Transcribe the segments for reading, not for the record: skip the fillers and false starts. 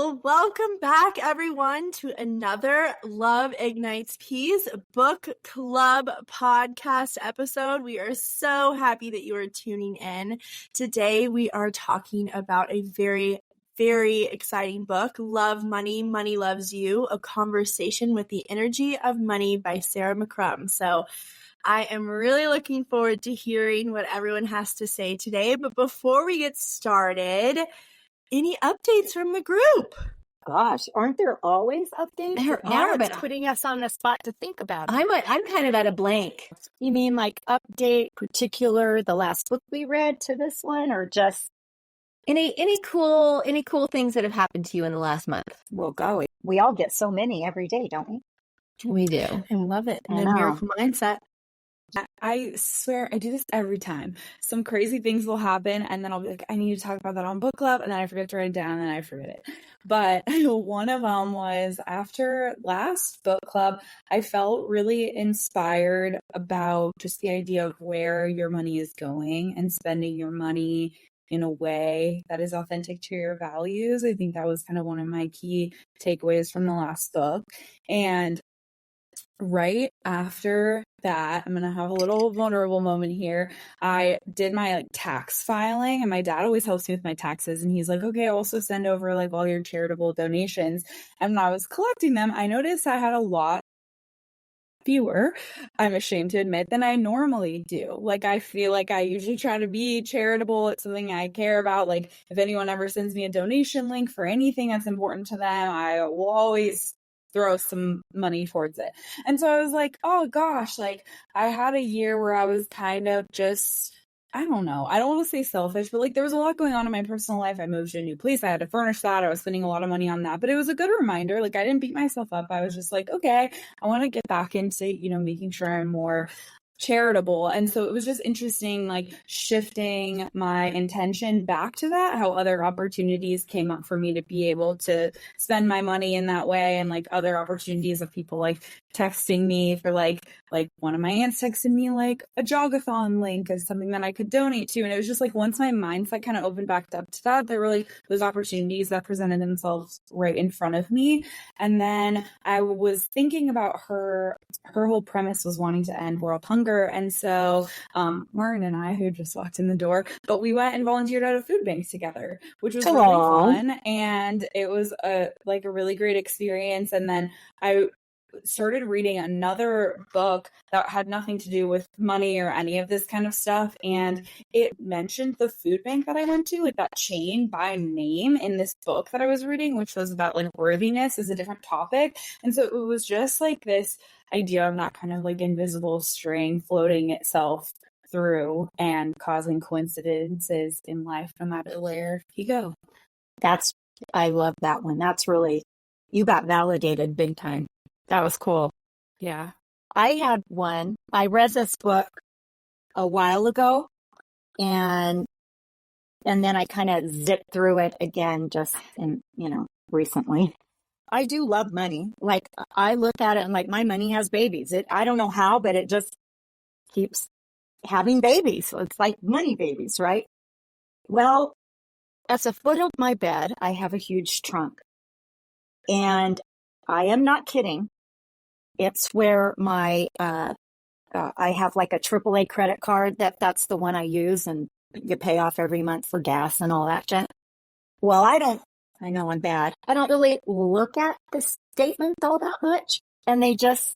Well, welcome back, everyone, to another Love Ignites Peace Book Club podcast episode. We are so happy that you are tuning in. Today, we are talking about a very exciting book, Love Money, Money Loves You, A Conversation with the Energy of Money by Sarah McCrum. So I am really looking forward to hearing what everyone has to say today. But before we get started, any updates from the group? Gosh, aren't there always updates? There Now are, it's but putting us on the spot to think about it. I'm kind of at a blank. You mean like update particular the last book we read to this one, or just Any cool things that have happened to you in the last month? we'll go? We all get so many every day, don't we? We do. I love it. I And a know. miracle mindset. I swear I do this every time. Some crazy things will happen, and then I'll be like, I need to talk about that on book club, and then I forget to write it down, and then I forget it. But one of them was after last book club, I felt really inspired about just the idea of where your money is going and spending your money in a way that is authentic to your values. I think that was kind of one of my key takeaways from the last book. And right after that, I'm going to have a little vulnerable moment here. I did my tax filing, and my dad always helps me with my taxes. And he's like, okay, I'll also send over all your charitable donations. And when I was collecting them, I noticed I had a lot fewer, I'm ashamed to admit, than I normally do. I feel like I usually try to be charitable. It's something I care about. If anyone ever sends me a donation link for anything that's important to them, I will always throw some money towards it. And so I was like, oh gosh, I had a year where I was kind of just, I don't know, I don't want to say selfish, but there was a lot going on in my personal life. I moved to a new place. I had to furnish that. I was spending a lot of money on that, but it was a good reminder. I didn't beat myself up. I was just okay, I want to get back into, making sure I'm more charitable. And so it was just interesting, shifting my intention back to that, how other opportunities came up for me to be able to spend my money in that way, and other opportunities of people texting me for one of my aunts texted me a jogathon link as something that I could donate to. And it was just once my mindset kind of opened back up to that, there were those opportunities that presented themselves right in front of me. And then I was thinking about her whole premise was wanting to end world hunger. And so Martin and I, who just walked in the door, but we went and volunteered at a food bank together, which was really fun. And it was a really great experience. And then I started reading another book that had nothing to do with money or any of this kind of stuff, and it mentioned the food bank that I went to, that chain by name in this book that I was reading, which was about worthiness is a different topic. And so it was just this idea of that kind of invisible string floating itself through and causing coincidences in life no matter where you go. I love that one. That's really, you got validated big time. That was cool. Yeah. I had one. I read this book a while ago, and then I kind of zipped through it again just recently. I do love money. I look at it and my money has babies. I don't know how, but it just keeps having babies. So it's money babies, right? Well, at the foot of my bed, I have a huge trunk, and I am not kidding. It's where my, I have a AAA credit card. That's the one I use, and you pay off every month for gas and all that shit. Well, I know I'm bad. I don't really look at the statements all that much, and they just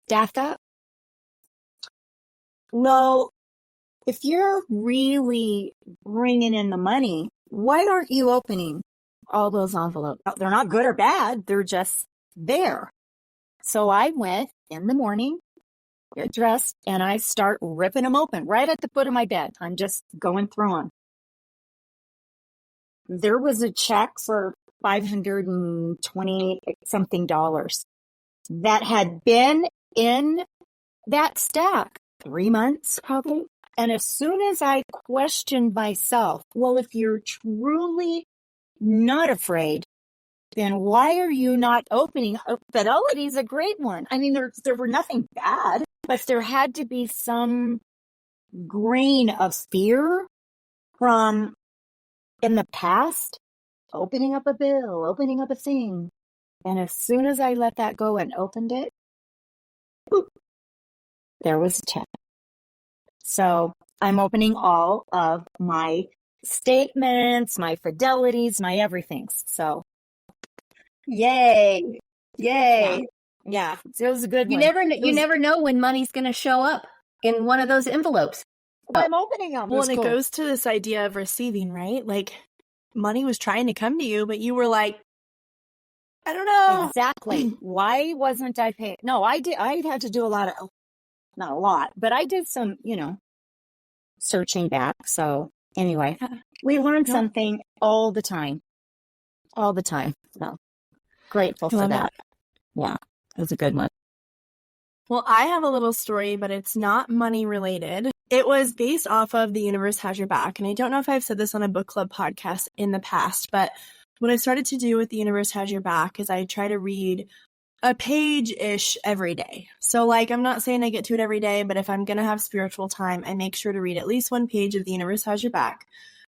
stack up. Well, if you're really bringing in the money, why aren't you opening all those envelopes? They're not good or bad. They're just there. So I went in the morning, get dressed, and I start ripping them open right at the foot of my bed. I'm just going through them. There was a check for $520 something that had been in that stack 3 months probably. And as soon as I questioned myself, well, if you're truly not afraid, then why are you not opening? Fidelity is a great one. I mean, there were nothing bad, but there had to be some grain of fear from in the past opening up a bill, opening up a thing. And as soon as I let that go and opened it, boop, there was a check. So I'm opening all of my statements, my fidelities, my everythings. So Yay. Yay. yeah, it was a good You one. never know when money's going to show up in one of those envelopes. I'm opening them. Well, and it goes to this idea of receiving, right? Like money was trying to come to you, but you were like, I don't know. Exactly. Why wasn't I paying? No, I did. I had to do not a lot, but I did some, searching back. So anyway, we learn something all the time. So grateful for that. Yeah, it was a good one. Well, I have a little story, but it's not money related. It was based off of The Universe Has Your Back. And I don't know if I've said this on a book club podcast in the past, but what I started to do with The Universe Has Your Back is I try to read a page-ish every day. So like, I'm not saying I get to it every day, but if I'm going to have spiritual time, I make sure to read at least one page of The Universe Has Your Back.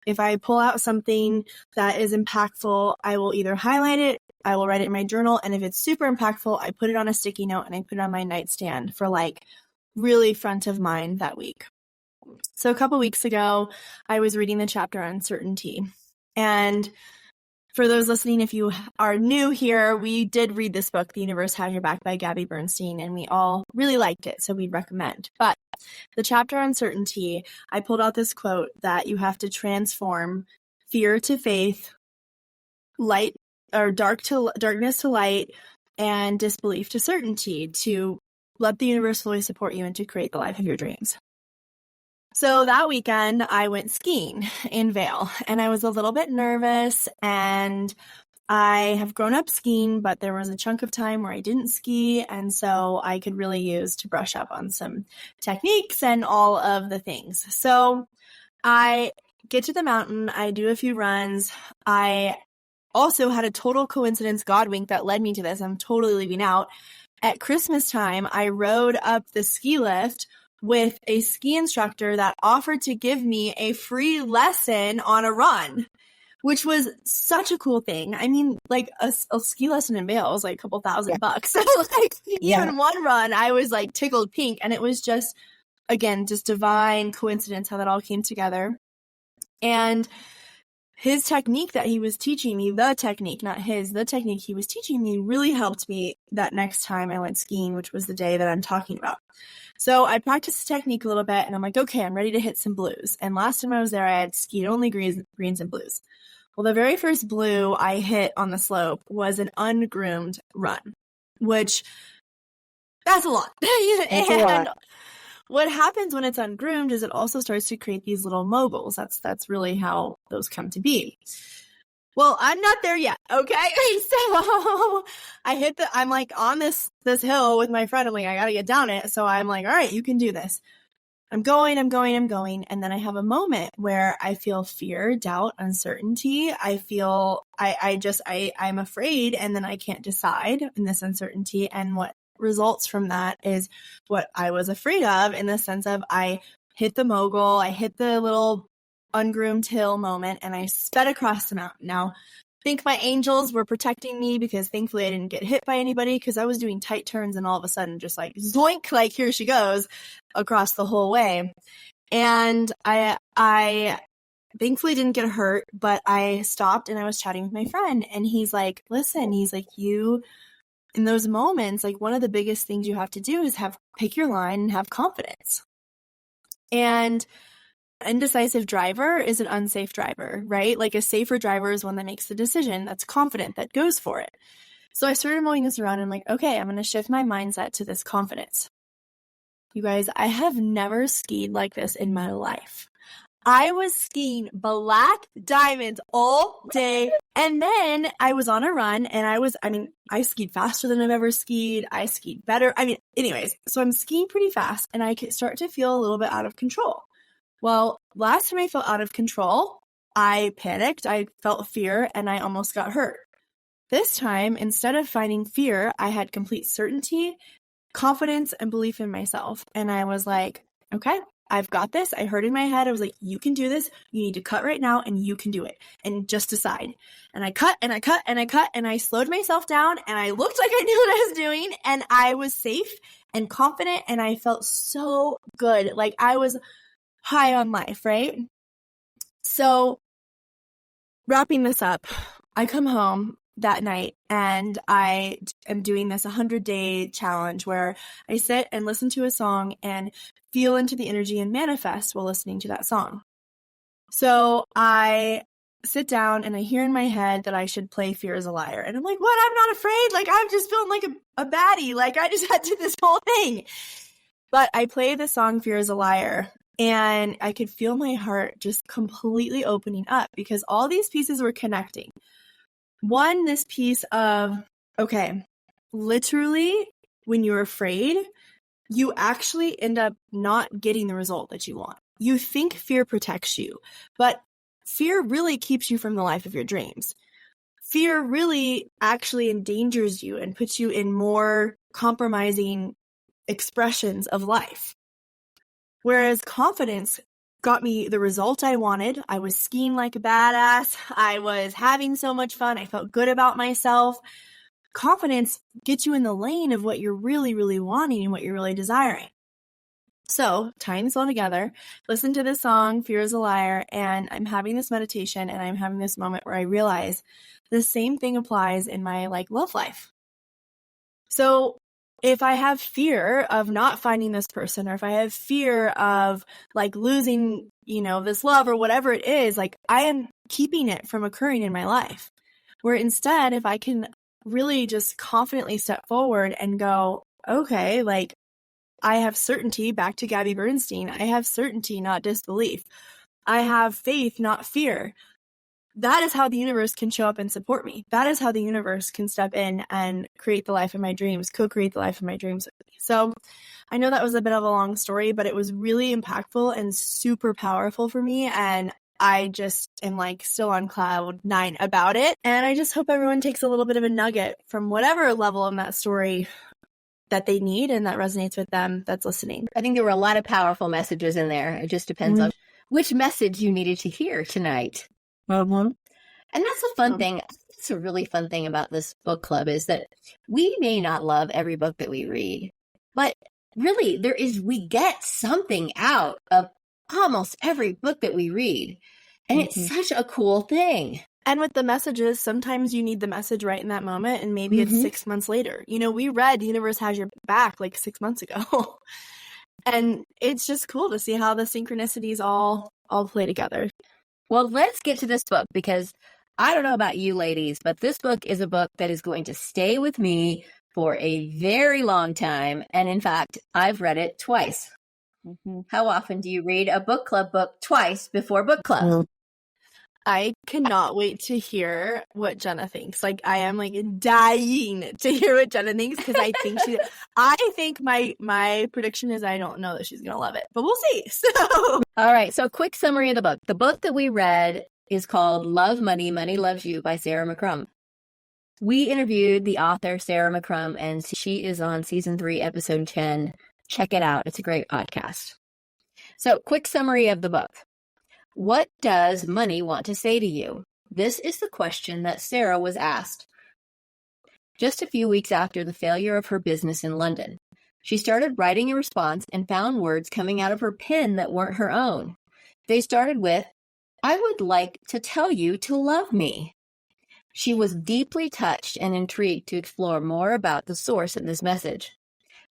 If I pull out something that is impactful, I will either highlight it, I will write it in my journal, and if it's super impactful, I put it on a sticky note and I put it on my nightstand for like really front of mind that week. So a couple weeks ago, I was reading the chapter on Uncertainty. And for those listening, if you are new here, we did read this book, The Universe Has Your Back by Gabby Bernstein, and we all really liked it, so we'd recommend. But the chapter on Uncertainty, I pulled out this quote that you have to transform fear to faith, light or darkness to light, and disbelief to certainty to let the universe fully support you and to create the life of your dreams. So that weekend, I went skiing in Vail, and I was a little bit nervous, and I have grown up skiing, but there was a chunk of time where I didn't ski, and so I could really use to brush up on some techniques and all of the things. So I get to the mountain, I do a few runs. I also had a total coincidence God wink that led me to this. I'm totally leaving out. At Christmas time, I rode up the ski lift with a ski instructor that offered to give me a free lesson on a run, which was such a cool thing. I mean, like a ski lesson in Vail was like a couple $1,000. So like even one run, I was like tickled pink. And it was just, again, just divine coincidence how that all came together. And his technique that he was teaching me, the technique he was teaching me really helped me that next time I went skiing, which was the day that I'm talking about. So I practiced the technique a little bit and I'm like, okay, I'm ready to hit some blues. And last time I was there, I had skied only greens and blues. Well, the very first blue I hit on the slope was an ungroomed run, which that's a lot. And what happens when it's ungroomed is it also starts to create these little moguls. That's really how those come to be. Well, I'm not there yet, okay? So I'm like on this hill with my friend. I'm like, I gotta get down it. So I'm like, all right, you can do this. I'm going. And then I have a moment where I feel fear, doubt, uncertainty. I feel, I'm afraid, and then I can't decide in this uncertainty. And what results from that is what I was afraid of, in the sense of I hit the mogul, I hit the little ungroomed hill moment, and I sped across the mountain. Now, I think my angels were protecting me because thankfully I didn't get hit by anybody, because I was doing tight turns and all of a sudden just like zoink, like here she goes across the whole way. And I thankfully didn't get hurt, but I stopped and I was chatting with my friend, and he's like, listen, you in those moments, like one of the biggest things you have to do is pick your line and have confidence. And indecisive driver is an unsafe driver, right? Like a safer driver is one that makes the decision, that's confident, that goes for it. So I started mowing this around and I'm like, okay, I'm going to shift my mindset to this confidence. You guys, I have never skied like this in my life. I was skiing black diamonds all day. And then I was on a run and I skied faster than I've ever skied. I skied better. Anyways, so I'm skiing pretty fast and I start to feel a little bit out of control. Well, last time I felt out of control, I panicked, I felt fear, and I almost got hurt. This time, instead of finding fear, I had complete certainty, confidence, and belief in myself. And I was like, okay, I've got this. I heard in my head, I was like, you can do this. You need to cut right now and you can do it. And just decide. And I cut and I cut and I cut and I slowed myself down and I looked like I knew what I was doing and I was safe and confident and I felt so good. Like I was high on life, right? So wrapping this up, I come home that night and I am doing this 100-day challenge where I sit and listen to a song and feel into the energy and manifest while listening to that song. So I sit down and I hear in my head that I should play Fear is a Liar. And I'm like, what? I'm not afraid. Like, I'm just feeling like a baddie. Like, I just had to do this whole thing. But I play the song Fear is a Liar. And I could feel my heart just completely opening up because all these pieces were connecting. One, this piece of, okay, literally when you're afraid, you actually end up not getting the result that you want. You think fear protects you, but fear really keeps you from the life of your dreams. Fear really actually endangers you and puts you in more compromising expressions of life. Whereas confidence got me the result I wanted. I was skiing like a badass. I was having so much fun. I felt good about myself. Confidence gets you in the lane of what you're really, really wanting and what you're really desiring. So, tying this all together, listen to this song, Fear is a Liar, and I'm having this meditation and I'm having this moment where I realize the same thing applies in my love life. So, if I have fear of not finding this person, or if I have fear of losing, this love or whatever it is, I am keeping it from occurring in my life. Where instead, if I can really just confidently step forward and go, okay, I have certainty, back to Gabby Bernstein, I have certainty, not disbelief. I have faith, not fear. That is how the universe can show up and support me. That is how the universe can step in and create the life of my dreams, co-create the life of my dreams with me. So I know that was a bit of a long story, but it was really impactful and super powerful for me. And I just am still on cloud 9 about it. And I just hope everyone takes a little bit of a nugget from whatever level in that story that they need and that resonates with them that's listening. I think there were a lot of powerful messages in there. It just depends on which message you needed to hear tonight. And that's a fun thing. It's a really fun thing about this book club is that we may not love every book that we read, but really we get something out of almost every book that we read. And it's such a cool thing. And with the messages, sometimes you need the message right in that moment, and maybe it's 6 months later. We read The Universe Has Your Back 6 months ago. And it's just cool to see how the synchronicities all play together. Well, let's get to this book because I don't know about you ladies, but this book is a book that is going to stay with me for a very long time. And in fact, I've read it twice. How often do you read a book club book twice before book club? I cannot wait to hear what Jenna thinks. I am dying to hear what Jenna thinks because I think my prediction is I don't know that she's gonna love it, but we'll see. So all right, so quick summary of the book. The book that we read is called Love Money, Money Loves You by Sarah McCrum. We interviewed the author Sarah McCrum and she is on season 3, episode 10. Check it out. It's a great podcast. So quick summary of the book. What does money want to say to you? This is the question that Sarah was asked just a few weeks after the failure of her business in London. She started writing a response and found words coming out of her pen that weren't her own. They started with, I would like to tell you to love me. She was deeply touched and intrigued to explore more about the source of this message.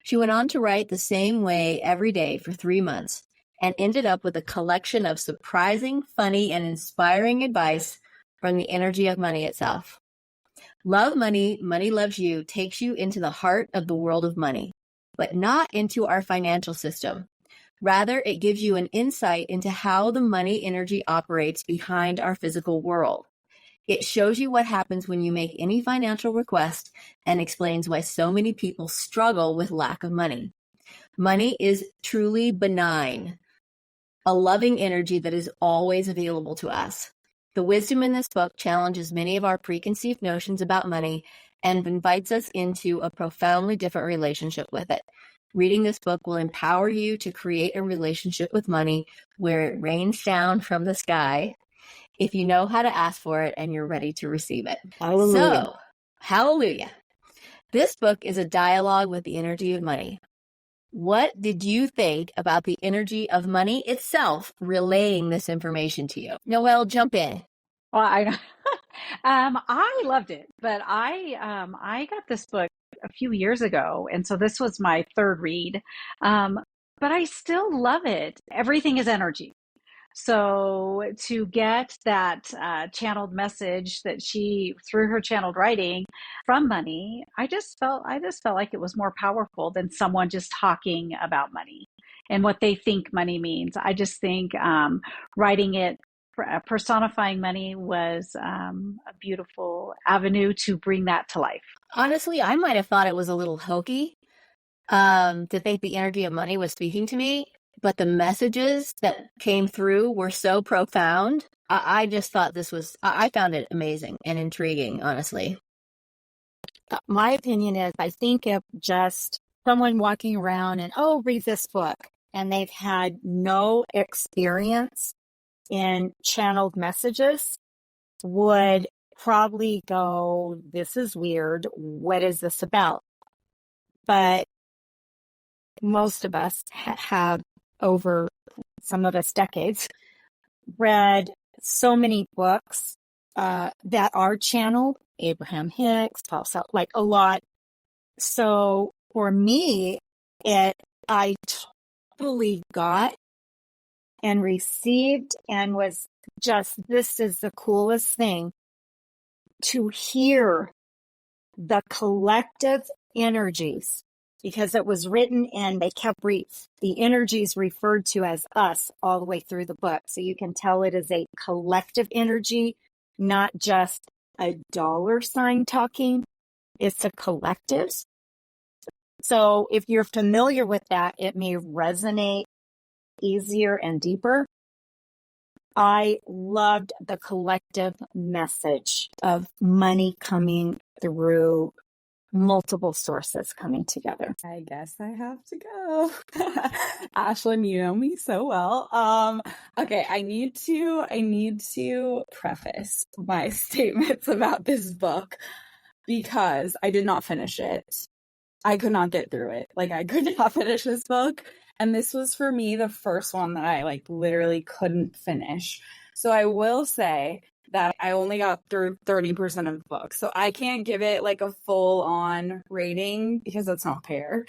She went on to write the same way every day for 3 months. And ended up with a collection of surprising, funny, and inspiring advice from the energy of money itself. Love Money, Money Loves You takes you into the heart of the world of money, but not into our financial system. Rather, it gives you an insight into how the money energy operates behind our physical world. It shows you what happens when you make any financial request and explains why so many people struggle with lack of money. Money is truly benign, a loving energy that is always available to us. The wisdom in this book challenges many of our preconceived notions about money and invites us into a profoundly different relationship with it. Reading this book will empower you to create a relationship with money where it rains down from the sky if you know how to ask for it and you're ready to receive it. Hallelujah. So, hallelujah. This book is a dialogue with the energy of money. What did you think about the energy of money itself relaying this information to you? Noelle, jump in. Well, I loved it, but I got this book a few years ago, and so this was my third read. Um, but I still love it. Everything is energy. So to get that channeled message that she, through her channeled writing from money, I just felt like it was more powerful than someone just talking about money and what they think money means. I just think writing it, personifying money was a beautiful avenue to bring that to life. Honestly, I might have thought it was a little hokey to think the energy of money was speaking to me, but the messages that came through were so profound. I just thought I found it amazing and intriguing, honestly. My opinion is, I think if just someone walking around and, oh, read this book, and they've had no experience in channeled messages, would probably go, this is weird. What is this about? But most of us have, over some of us decades, read so many books that are channeled. Abraham Hicks, Paul Sell, like a lot. So for me, I totally got and received and was just, this is the coolest thing to hear the collective energies, because it was written and they kept the energies referred to as us all the way through the book. So you can tell it is a collective energy, not just a dollar sign talking. It's a collective. So if you're familiar with that, it may resonate easier and deeper. I loved the collective message of money coming through multiple sources coming together. I guess I have to go. Ashlyn, you know me so well. Okay, I need to preface my statements about this book because I did not finish it. I could not get through it. Like, I could not finish this book. And this was, for me, the first one that I literally couldn't finish. So I will say that I only got through 30% of the book. So I can't give it a full on rating because that's not fair.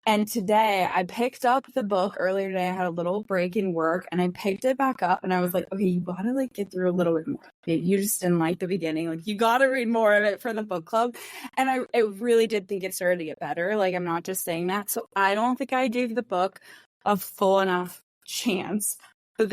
And today I picked up the book earlier today. I had a little break in work and I picked it back up and I was like, okay, you gotta get through a little bit more. You just didn't like the beginning. You gotta read more of it for the book club. And I really did think it started to get better. I'm not just saying that. So I don't think I gave the book a full enough chance. But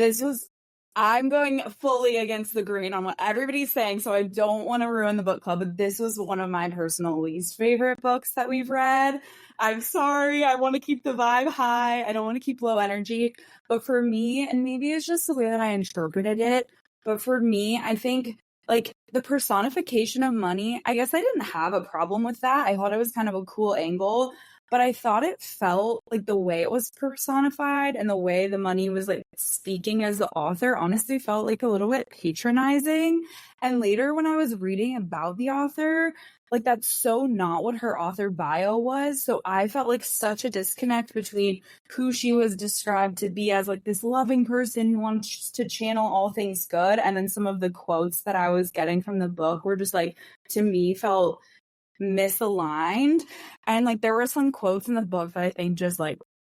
I'm going fully against the grain on what everybody's saying, so I don't want to ruin the book club, but this was one of my personal least favorite books that we've read. I'm sorry. I want to keep the vibe high. I don't want to keep low energy. But for me, and maybe it's just the way that I interpreted it, but for me, I think the personification of money, I guess I didn't have a problem with that. I thought it was kind of a cool angle. But I thought it felt the way it was personified and the way the money was speaking as the author honestly felt a little bit patronizing. And later when I was reading about the author, that's so not what her author bio was. So I felt such a disconnect between who she was described to be as this loving person who wants to channel all things good. And then some of the quotes that I was getting from the book were just to me felt misaligned. And there were some quotes in the book that I think just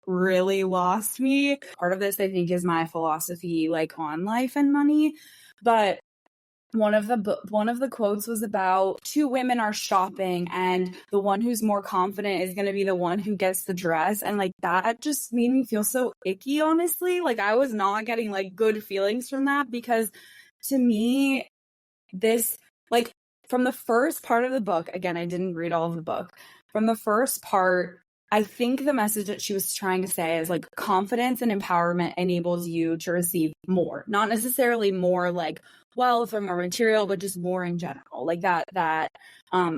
really lost me. Part of this I think is my philosophy on life and money, but one of the quotes was about two women are shopping and the one who's more confident is going to be the one who gets the dress, and that just made me feel so icky, honestly. I was not getting good feelings from that, because to me this from the first part of the book, again, I didn't read all of the book. From the first part, I think the message that she was trying to say is confidence and empowerment enables you to receive more. Not necessarily more wealth or more material, but just more in general. that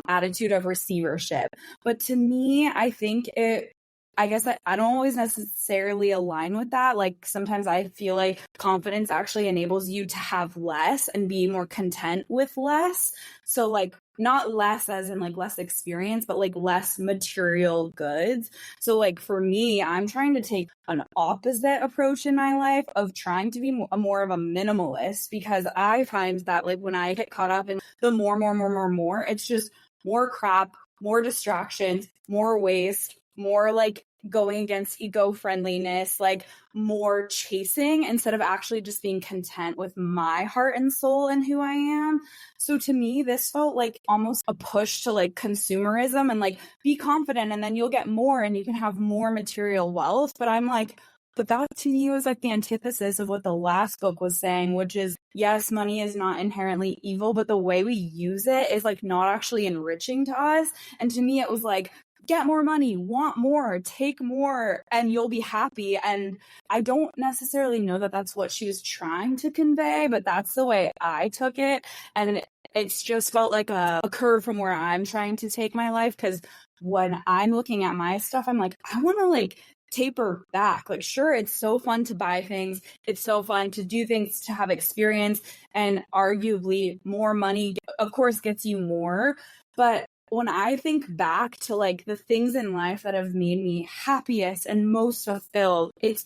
attitude of receivership. But to me, I think it I guess I don't always necessarily align with that. Like sometimes I feel like confidence actually enables you to have less and be more content with less. So like not less as in like less experience, but like less material goods. So like for me, I'm trying to take an opposite approach in my life of trying to be more of a minimalist, because I find that like when I get caught up in the more, it's just more crap, more distractions, more waste, more like going against eco-friendliness, like more chasing instead of actually just being content with my heart and soul and who I am. So to me, this felt like almost a push to like consumerism and like be confident and then you'll get more and you can have more material wealth. But I'm like, but that to me was like the antithesis of what the last book was saying, which is, yes, money is not inherently evil, but the way we use it is like not actually enriching to us. And to me, it was like, get more money, want more, take more, and you'll be happy. And I don't necessarily know that that's what she was trying to convey, but that's the way I took it. And it's just felt like a curve from where I'm trying to take my life. Because when I'm looking at my stuff, I'm like, I want to like taper back. Like, sure, it's so fun to buy things. It's so fun to do things, to have experience, and arguably more money, of course, gets you more. But when I think back to like the things in life that have made me happiest and most fulfilled, it's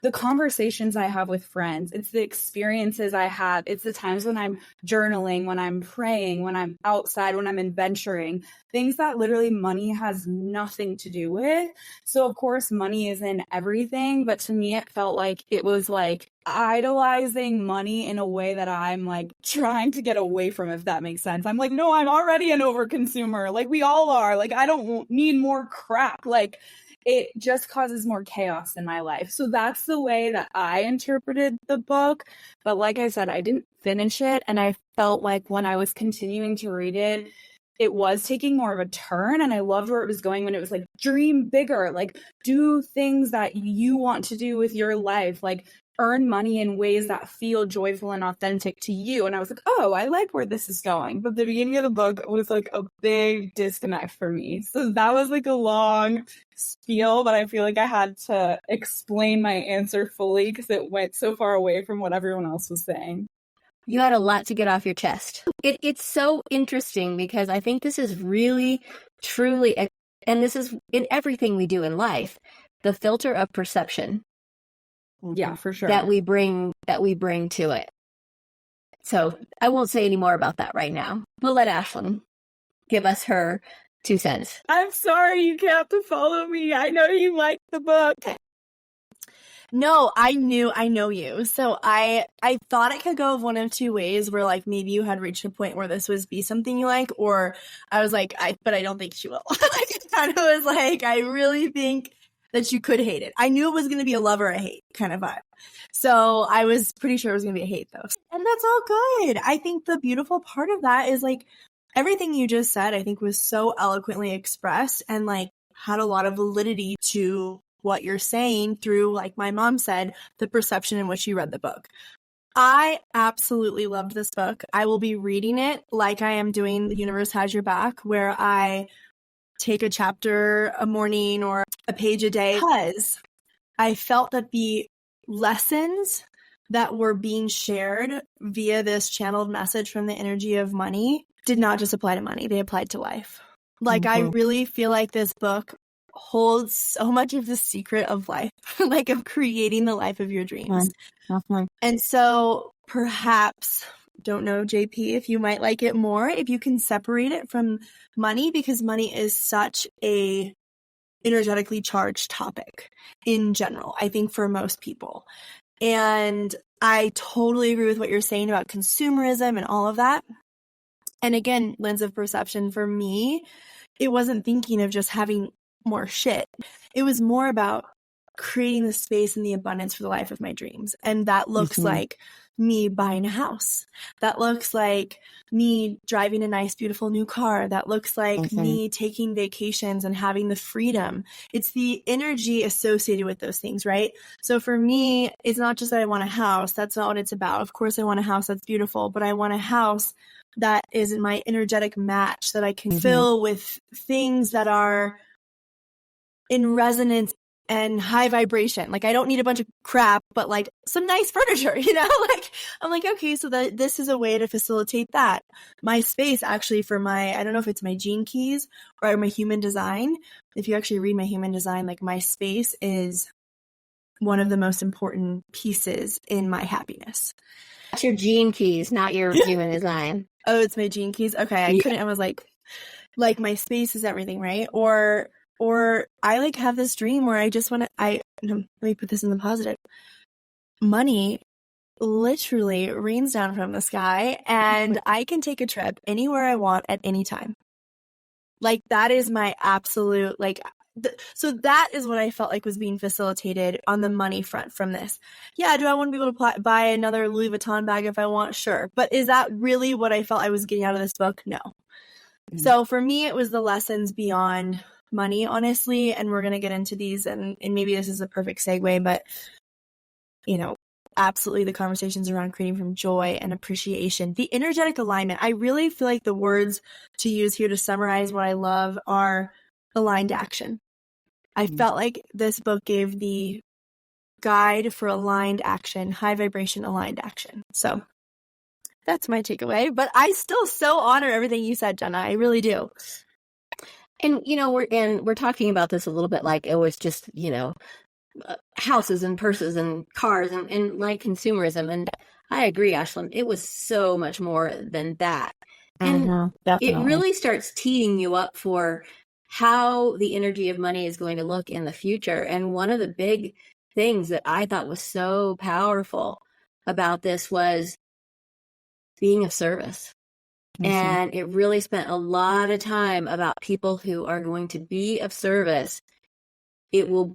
the conversations I have with friends. It's the experiences I have. It's the times when I'm journaling, when I'm praying, when I'm outside, when I'm adventuring, things that literally money has nothing to do with. So of course, money is in everything. But to me, it felt like it was like idolizing money in a way that I'm like trying to get away from, if that makes sense. I'm like, no, I'm already an overconsumer. Like we all are. Like I don't need more crap. Like it just causes more chaos in my life. So that's the way that I interpreted the book. But like I said, I didn't finish it. And I felt like when I was continuing to read it, it was taking more of a turn. And I loved where it was going when it was like, dream bigger, like do things that you want to do with your life, like earn money in ways that feel joyful and authentic to you. And I was like, oh, I like where this is going. But the beginning of the book was like a big disconnect for me. So that was like a long spiel, but I feel like I had to explain my answer fully because it went so far away from what everyone else was saying. You had a lot to get off your chest. It's so interesting because I think this is really, truly, and this is in everything we do in life, the filter of perception. Yeah, for sure. That we bring to it. So I won't say any more about that right now. We'll let Ashlyn give us her 2 cents. I'm sorry you have to follow me. I know you like the book. No, I know you. So I thought it could go one of two ways, where like maybe you had reached a point where this would be something you like, or I was like, but I don't think she will. Like, it kind of was like, I really think that you could hate it. I knew it was going to be a love or a hate kind of vibe. So I was pretty sure it was going to be a hate though. And that's all good. I think the beautiful part of that is like everything you just said, I think was so eloquently expressed and like had a lot of validity to what you're saying through, like my mom said, the perception in which you read the book. I absolutely loved this book. I will be reading it like I am doing The Universe Has Your Back, where I take a chapter a morning or a page a day, because I felt that the lessons that were being shared via this channeled message from the energy of money did not just apply to money, they applied to life. Like, I really feel like this book holds so much of the secret of life, like of creating the life of your dreams. And so perhaps, don't know, JP, if you might like it more, if you can separate it from money, because money is such a energetically charged topic in general, I think, for most people. And I totally agree with what you're saying about consumerism and all of that. And again, lens of perception for me, it wasn't thinking of just having more shit. It was more about creating the space and the abundance for the life of my dreams. And that looks like me buying a house. That looks like me driving a nice, beautiful new car. That looks like me taking vacations and having the freedom. It's the energy associated with those things, right? So for me, it's not just that I want a house. That's not what it's about. Of course, I want a house that's beautiful, but I want a house that is my energetic match, that I can fill with things that are in resonance and high vibration. Like, I don't need a bunch of crap, but like some nice furniture, like I'm like, okay, so this is a way to facilitate that. My space actually for I don't know if it's my gene keys or my human design. If you actually read my human design, like my space is one of the most important pieces in my happiness. That's your gene keys, not your human design. Oh, it's my gene keys. Okay. I was like my space is everything, right? Or I like have this dream where I just want to, let me put this in the positive. Money literally rains down from the sky and I can take a trip anywhere I want at any time. Like, that is my absolute, so that is what I felt like was being facilitated on the money front from this. Yeah, do I want to be able to buy another Louis Vuitton bag if I want? Sure. But is that really what I felt I was getting out of this book? No. Mm-hmm. So for me, it was the lessons beyond money, honestly, and we're going to get into these, and maybe this is a perfect segue, but, absolutely the conversations around creating from joy and appreciation, the energetic alignment. I really feel like the words to use here to summarize what I love are aligned action. I felt like this book gave the guide for aligned action, high vibration aligned action. So that's my takeaway, but I still so honor everything you said, Jenna. I really do. And, we're talking about this a little bit like it was just, houses and purses and cars and like consumerism. And I agree, Ashlyn, it was so much more than that. And it really starts teeing you up for how the energy of money is going to look in the future. And one of the big things that I thought was so powerful about this was being of service. Mm-hmm. And it really spent a lot of time about people who are going to be of service. It will,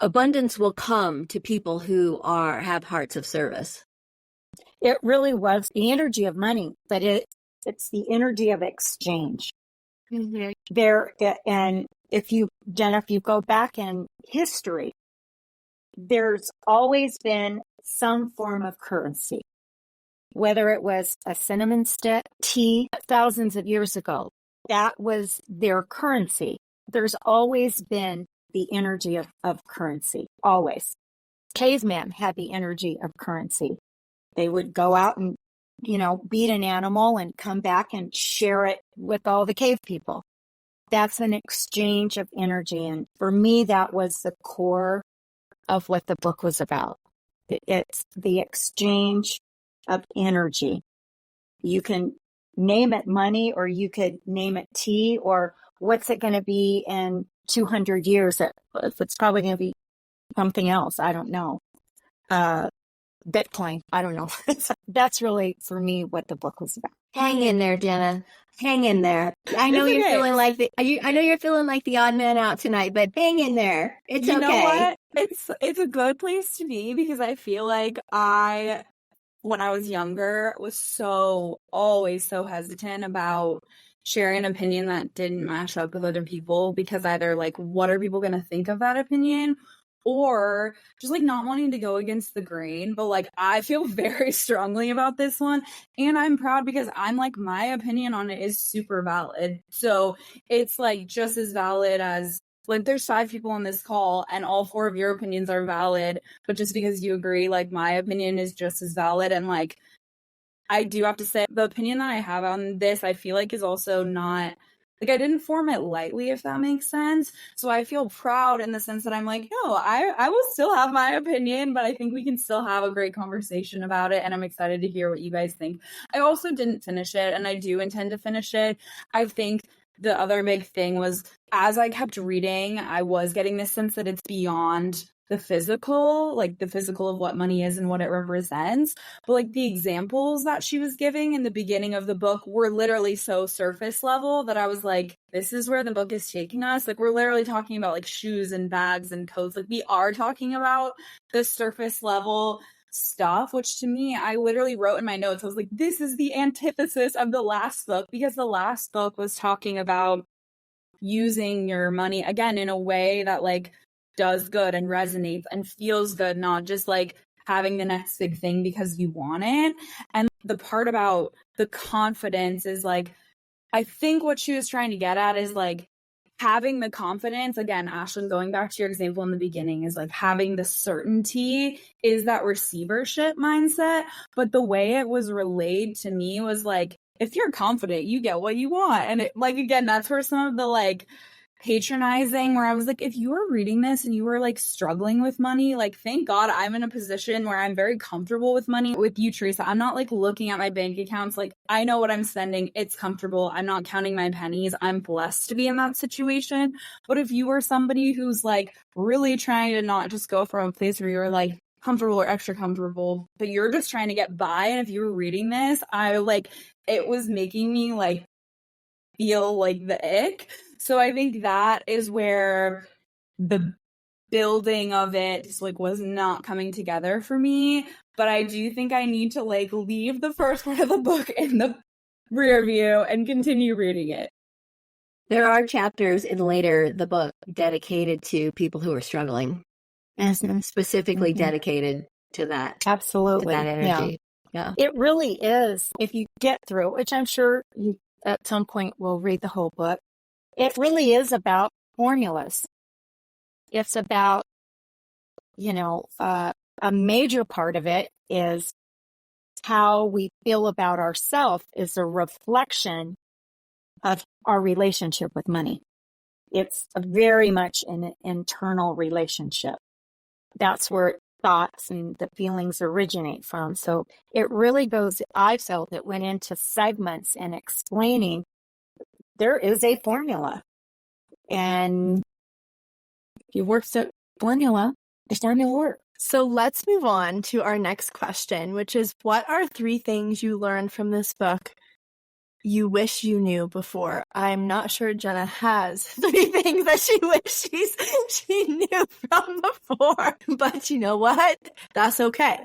abundance will come to people who have hearts of service. It really was the energy of money, but it's the energy of exchange. Mm-hmm. And if you go back in history, there's always been some form of currency, whether it was a cinnamon stick, tea, thousands of years ago, that was their currency. There's always been the energy of currency, always. Cavemen had the energy of currency. They would go out and, beat an animal and come back and share it with all the cave people. That's an exchange of energy. And for me, that was the core of what the book was about. It's the exchange of energy. You can name it money, or you could name it tea, or what's it going to be in 200 years? It's probably going to be something else. I don't know. Bitcoin. I don't know. That's really, for me, what the book was about. Hang in there, Jenna. Hang in there. I know you're feeling like I know you're feeling like the odd man out tonight, but hang in there. It's okay. You know what? It's a good place to be, because I feel like when I was younger, was always so hesitant about sharing an opinion that didn't match up with other people, because either what are people going to think of that opinion, or just not wanting to go against the grain. But I feel very strongly about this one, and I'm proud because I'm my opinion on it is super valid. So it's just as valid as there's 5 people on this call and all 4 of your opinions are valid, but just because you agree, my opinion is just as valid. And I do have to say, the opinion that I have on this, I feel is also not, I didn't form it lightly, if that makes sense. So I feel proud in the sense that I'm no, I will still have my opinion, but I think we can still have a great conversation about it. And I'm excited to hear what you guys think. I also didn't finish it, and I do intend to finish it. I think the other big thing was, as I kept reading, I was getting this sense that it's beyond the physical, the physical of what money is and what it represents. But the examples that she was giving in the beginning of the book were literally so surface level that I was this is where the book is taking us. We're literally talking about shoes and bags and coats. We are talking about the surface level stuff, which to me, I literally wrote in my notes, I was this is the antithesis of the last book, because the last book was talking about using your money again in a way that does good and resonates and feels good, not just having the next big thing because you want it. And the part about the confidence is I think what she was trying to get at is having the confidence, again, Ashlyn, going back to your example in the beginning, is like having the certainty is that receivership mindset. But the way it was relayed to me was like, if you're confident, you get what you want. And it, like, again, that's where some of the like patronizing, where I was like, if you were reading this and you were like struggling with money, like, thank God I'm in a position where I'm very comfortable with money. With you, Teresa, I'm not like looking at my bank accounts. Like, I know what I'm spending. It's comfortable. I'm not counting my pennies. I'm blessed to be in that situation. But if you were somebody who's like really trying to not just go from a place where you're like comfortable or extra comfortable, but you're just trying to get by, and if you were reading this, I like, it was making me like feel like the ick. So I think that is where the building of it just like was not coming together for me. But I do think I need to like leave the first part of the book in the rear view and continue reading it. There are chapters in later the book dedicated to people who are struggling, and specifically dedicated to that. Absolutely. To that energy. Yeah. It really is. If you get through, which I'm sure you at some point will read the whole book, it really is about formulas. It's about, a major part of it is how we feel about ourselves is a reflection of our relationship with money. It's very much an internal relationship. That's where thoughts and the feelings originate from. So it really goes, I felt it went into segments and explaining there is a formula. And if you work the formula works. So let's move on to our next question, which is, what are 3 things you learned from this book you wish you knew before? I'm not sure Jenna has 3 things that she wishes she knew from before, but you know what? That's okay.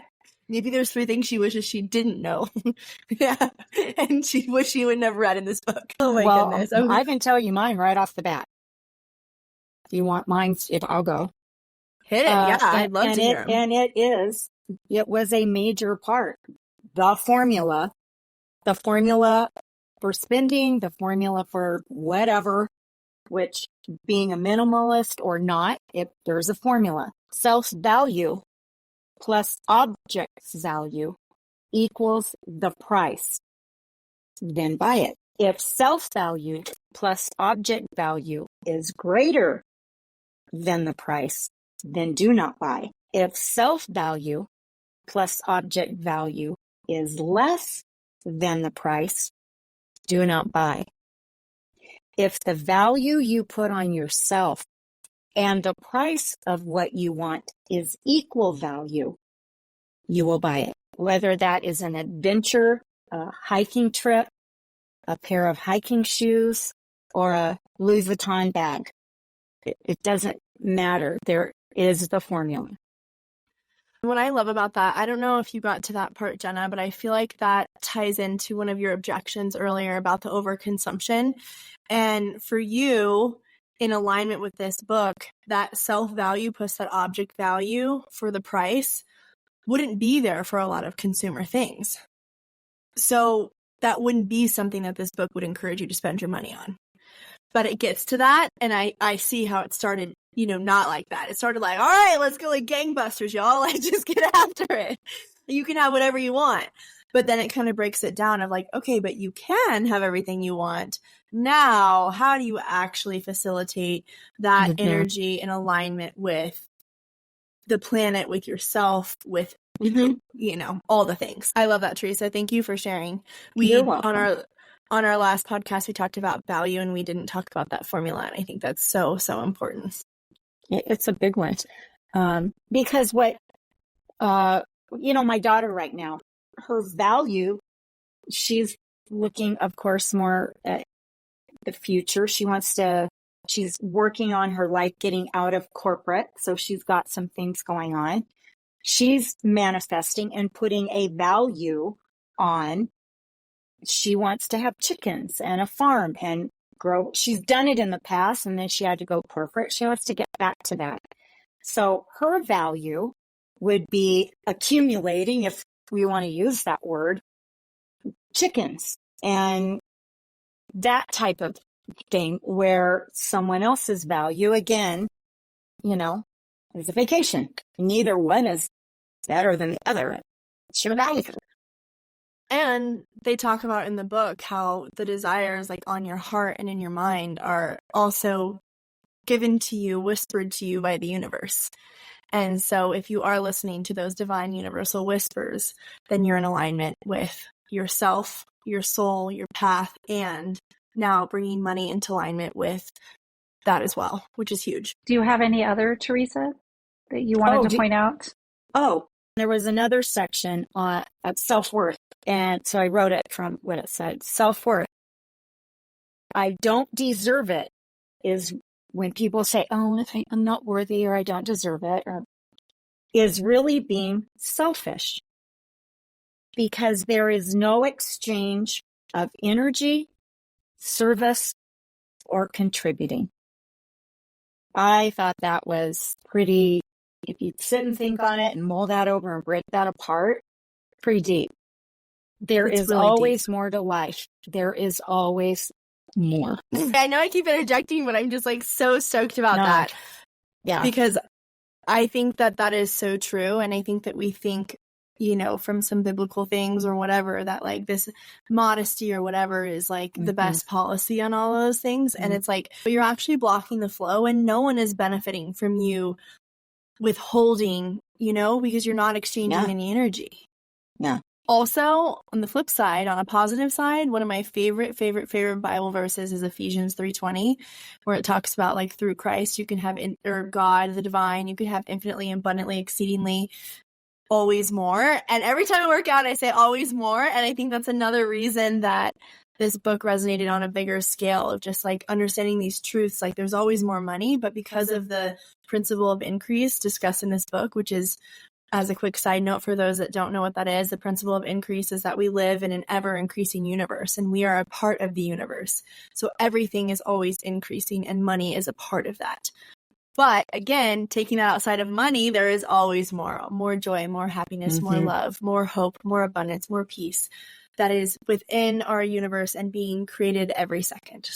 Maybe there's 3 things she wishes she didn't know. Yeah, and she wish she would never read in this book. Oh my goodness. I can tell you mine right off the bat. If you want mine, I'll go. Hit it. Yeah, I'd love to hear. And it was a major part. The formula for spending, the formula for whatever, which being a minimalist or not, there's a formula. Self-value plus object value equals the price. Then buy it. If self-value plus object value is greater than the price, then do not buy. If self-value plus object value is less than the price, do not buy. If the value you put on yourself and the price of what you want is equal value, you will buy it. Whether that is an adventure, a hiking trip, a pair of hiking shoes, or a Louis Vuitton bag. It doesn't matter. There is the formula. What I love about that, I don't know if you got to that part, Jenna, but I feel like that ties into one of your objections earlier about the overconsumption. And for you, in alignment with this book, that self-value plus that object value for the price wouldn't be there for a lot of consumer things. So that wouldn't be something that this book would encourage you to spend your money on. But it gets to that, and I see how it started, not like that. It started like, all right, let's go like gangbusters, y'all. Like, just get after it. You can have whatever you want. But then it kind of breaks it down of like, okay, but you can have everything you want. Now, how do you actually facilitate that energy in alignment with the planet, with yourself, with, all the things. I love that, Teresa. Thank you for sharing. You're welcome. On our last podcast, we talked about value and we didn't talk about that formula. And I think that's so, so important. It's a big one. Because what, my daughter right now, her value, she's looking, of course, more at the future. She's working on her life, getting out of corporate. So she's got some things going on. She's manifesting and putting a value on. She wants to have chickens and a farm and grow. She's done it in the past and then she had to go corporate. She wants to get back to that. So her value would be accumulating, if we want to use that word, chickens and that type of thing where someone else's value, again, is a vacation. Neither one is better than the other. It's your value. And they talk about in the book how the desires like on your heart and in your mind are also given to you, whispered to you by the universe. And so if you are listening to those divine universal whispers, then you're in alignment with yourself, your soul, your path, and now bringing money into alignment with that as well, which is huge. Do you have any other, Teresa, that you wanted to point out? Oh, there was another section on self-worth. And so I wrote it from what it said. Self-worth. I don't deserve it is when people say, oh, I'm not worthy or I don't deserve it, or is really being selfish, because there is no exchange of energy, service, or contributing. I thought that was pretty, if you sit and think on it and mull that over and break that apart, pretty deep. There is really always more to life. There is always more. I know I keep interjecting, but I'm just like so stoked about that. Yeah. Because I think that is so true. And I think that we think, from some biblical things or whatever, that like this modesty or whatever is like the best policy on all those things. And it's like, but you're actually blocking the flow and no one is benefiting from you withholding, because you're not exchanging any energy. Yeah. Also, on the flip side, on a positive side, one of my favorite Bible verses is Ephesians 3:20, where it talks about like through Christ, you can have, or God, the divine, you can have infinitely, abundantly, exceedingly, always more. And every time I work out, I say always more. And I think that's another reason that this book resonated on a bigger scale of just like understanding these truths. Like there's always more money, but because of the principle of increase discussed in this book, which is, as a quick side note for those that don't know what that is, the principle of increase is that we live in an ever-increasing universe and we are a part of the universe. So everything is always increasing and money is a part of that. But again, taking that outside of money, there is always more joy, more happiness, more love, more hope, more abundance, more peace that is within our universe and being created every second.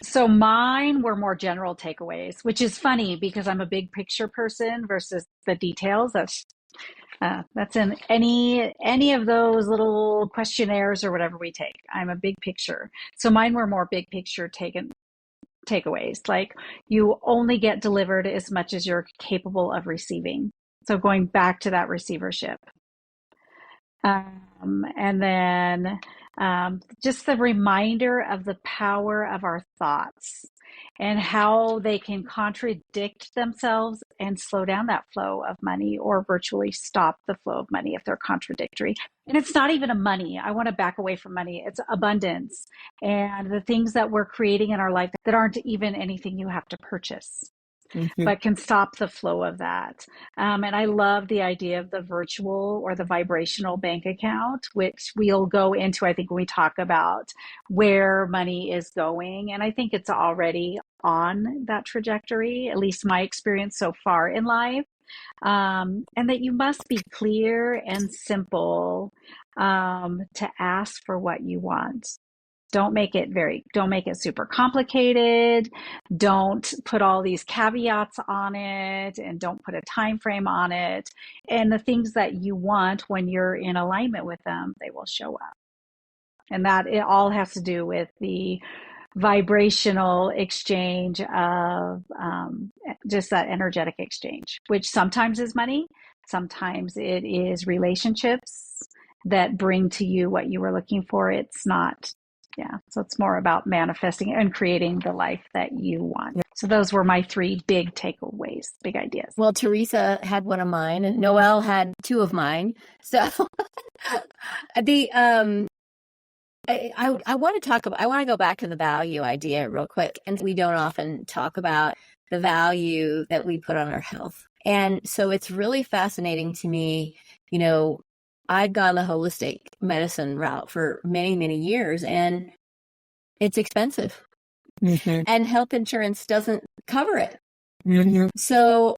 So mine were more general takeaways, which is funny because I'm a big picture person versus the details. That's in any of those little questionnaires or whatever we take. I'm a big picture. So mine were more big picture takeaways. Like you only get delivered as much as you're capable of receiving. So going back to that receivership. And then just the reminder of the power of our thoughts and how they can contradict themselves and slow down that flow of money or virtually stop the flow of money if they're contradictory. And it's not even a money. I want to back away from money. It's abundance and the things that we're creating in our life that aren't even anything you have to purchase. But can stop the flow of that. And I love the idea of the virtual or the vibrational bank account, which we'll go into, I think, when we talk about where money is going. And I think it's already on that trajectory, at least my experience so far in life. And that you must be clear and simple to ask for what you want. Don't make it super complicated. Don't put all these caveats on it and don't put a time frame on it. And the things that you want, when you're in alignment with them, they will show up. And that it all has to do with the vibrational exchange of just that energetic exchange, which sometimes is money. Sometimes it is relationships that bring to you what you were looking for. It's not. Yeah. So it's more about manifesting and creating the life that you want. So those were my 3 big takeaways, big ideas. Well, Teresa had one of mine and Noelle had 2 of mine. So I want to go back to the value idea real quick. And we don't often talk about the value that we put on our health. And so it's really fascinating to me, I've gone the holistic medicine route for many, many years, and it's expensive. And health insurance doesn't cover it. So,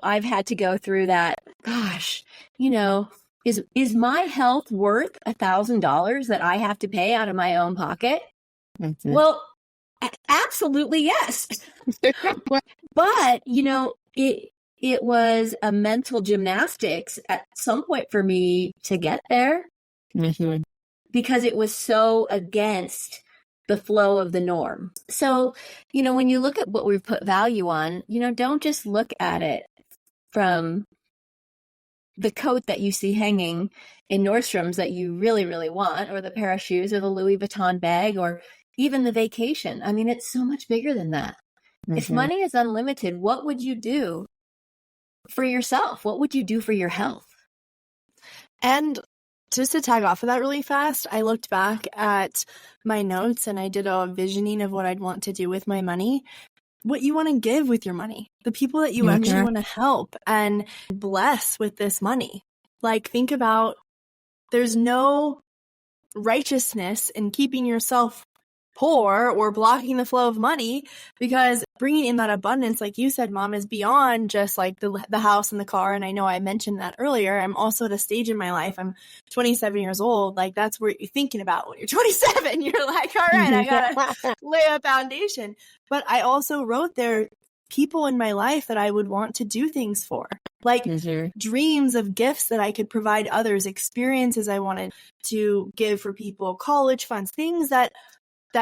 I've had to go through that. Gosh, is my health worth $1,000 that I have to pay out of my own pocket? Well, Absolutely, yes. But, it was a mental gymnastics at some point for me to get there because it was so against the flow of the norm. So, when you look at what we've put value on, don't just look at it from the coat that you see hanging in Nordstrom's that you really, really want, or the pair of shoes, or the Louis Vuitton bag, or even the vacation. I mean, it's so much bigger than that. If money is unlimited, what would you do for yourself? What would you do for your health? And just to tag off of that really fast, I looked back at my notes and I did a visioning of what I'd want to do with my money. What you want to give with your money, the people that you actually want to help and bless with this money. Like, think about, there's no righteousness in keeping yourself poor or blocking the flow of money, because bringing in that abundance, like you said, Mom, is beyond just like the house and the car. And I know I mentioned that earlier. I'm also at a stage in my life. I'm 27 years old. Like, that's what you're thinking about when you're 27. You're like, all right, I gotta lay a foundation. But I also wrote there people in my life that I would want to do things for, like dreams of gifts that I could provide others, experiences I wanted to give for people, college funds, things that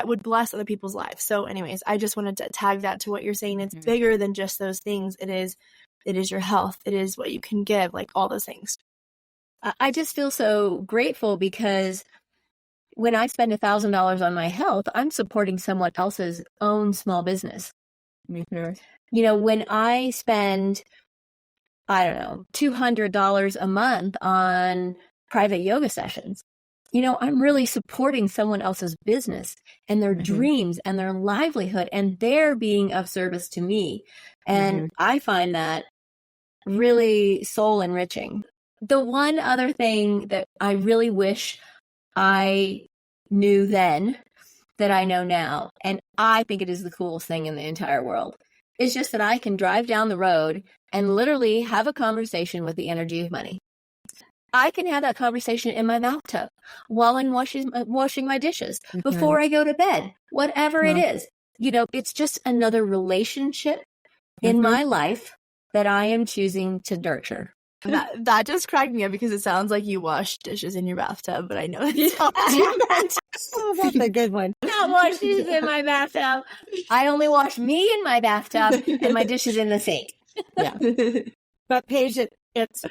would bless other people's lives. So anyways, I just wanted to tag that to what you're saying. It's bigger than just those things. It is your health. It is what you can give, like all those things. I just feel so grateful because when I spend $1,000 on my health, I'm supporting someone else's own small business. When I spend, I don't know, $200 a month on private yoga sessions, I'm really supporting someone else's business and their dreams and their livelihood, and they're being of service to me. And I find that really soul enriching. The one other thing that I really wish I knew then that I know now, and I think it is the coolest thing in the entire world, is just that I can drive down the road and literally have a conversation with the energy of money. I can have that conversation in my bathtub while I'm washing my dishes, before I go to bed, whatever it is. It's just another relationship in my life that I am choosing to nurture. That just cracked me up because it sounds like you wash dishes in your bathtub, but I know that's not what you meant. That's a good one. Not wash dishes in my bathtub. I only wash me in my bathtub and my dishes in the sink. Yeah. But Paige, it's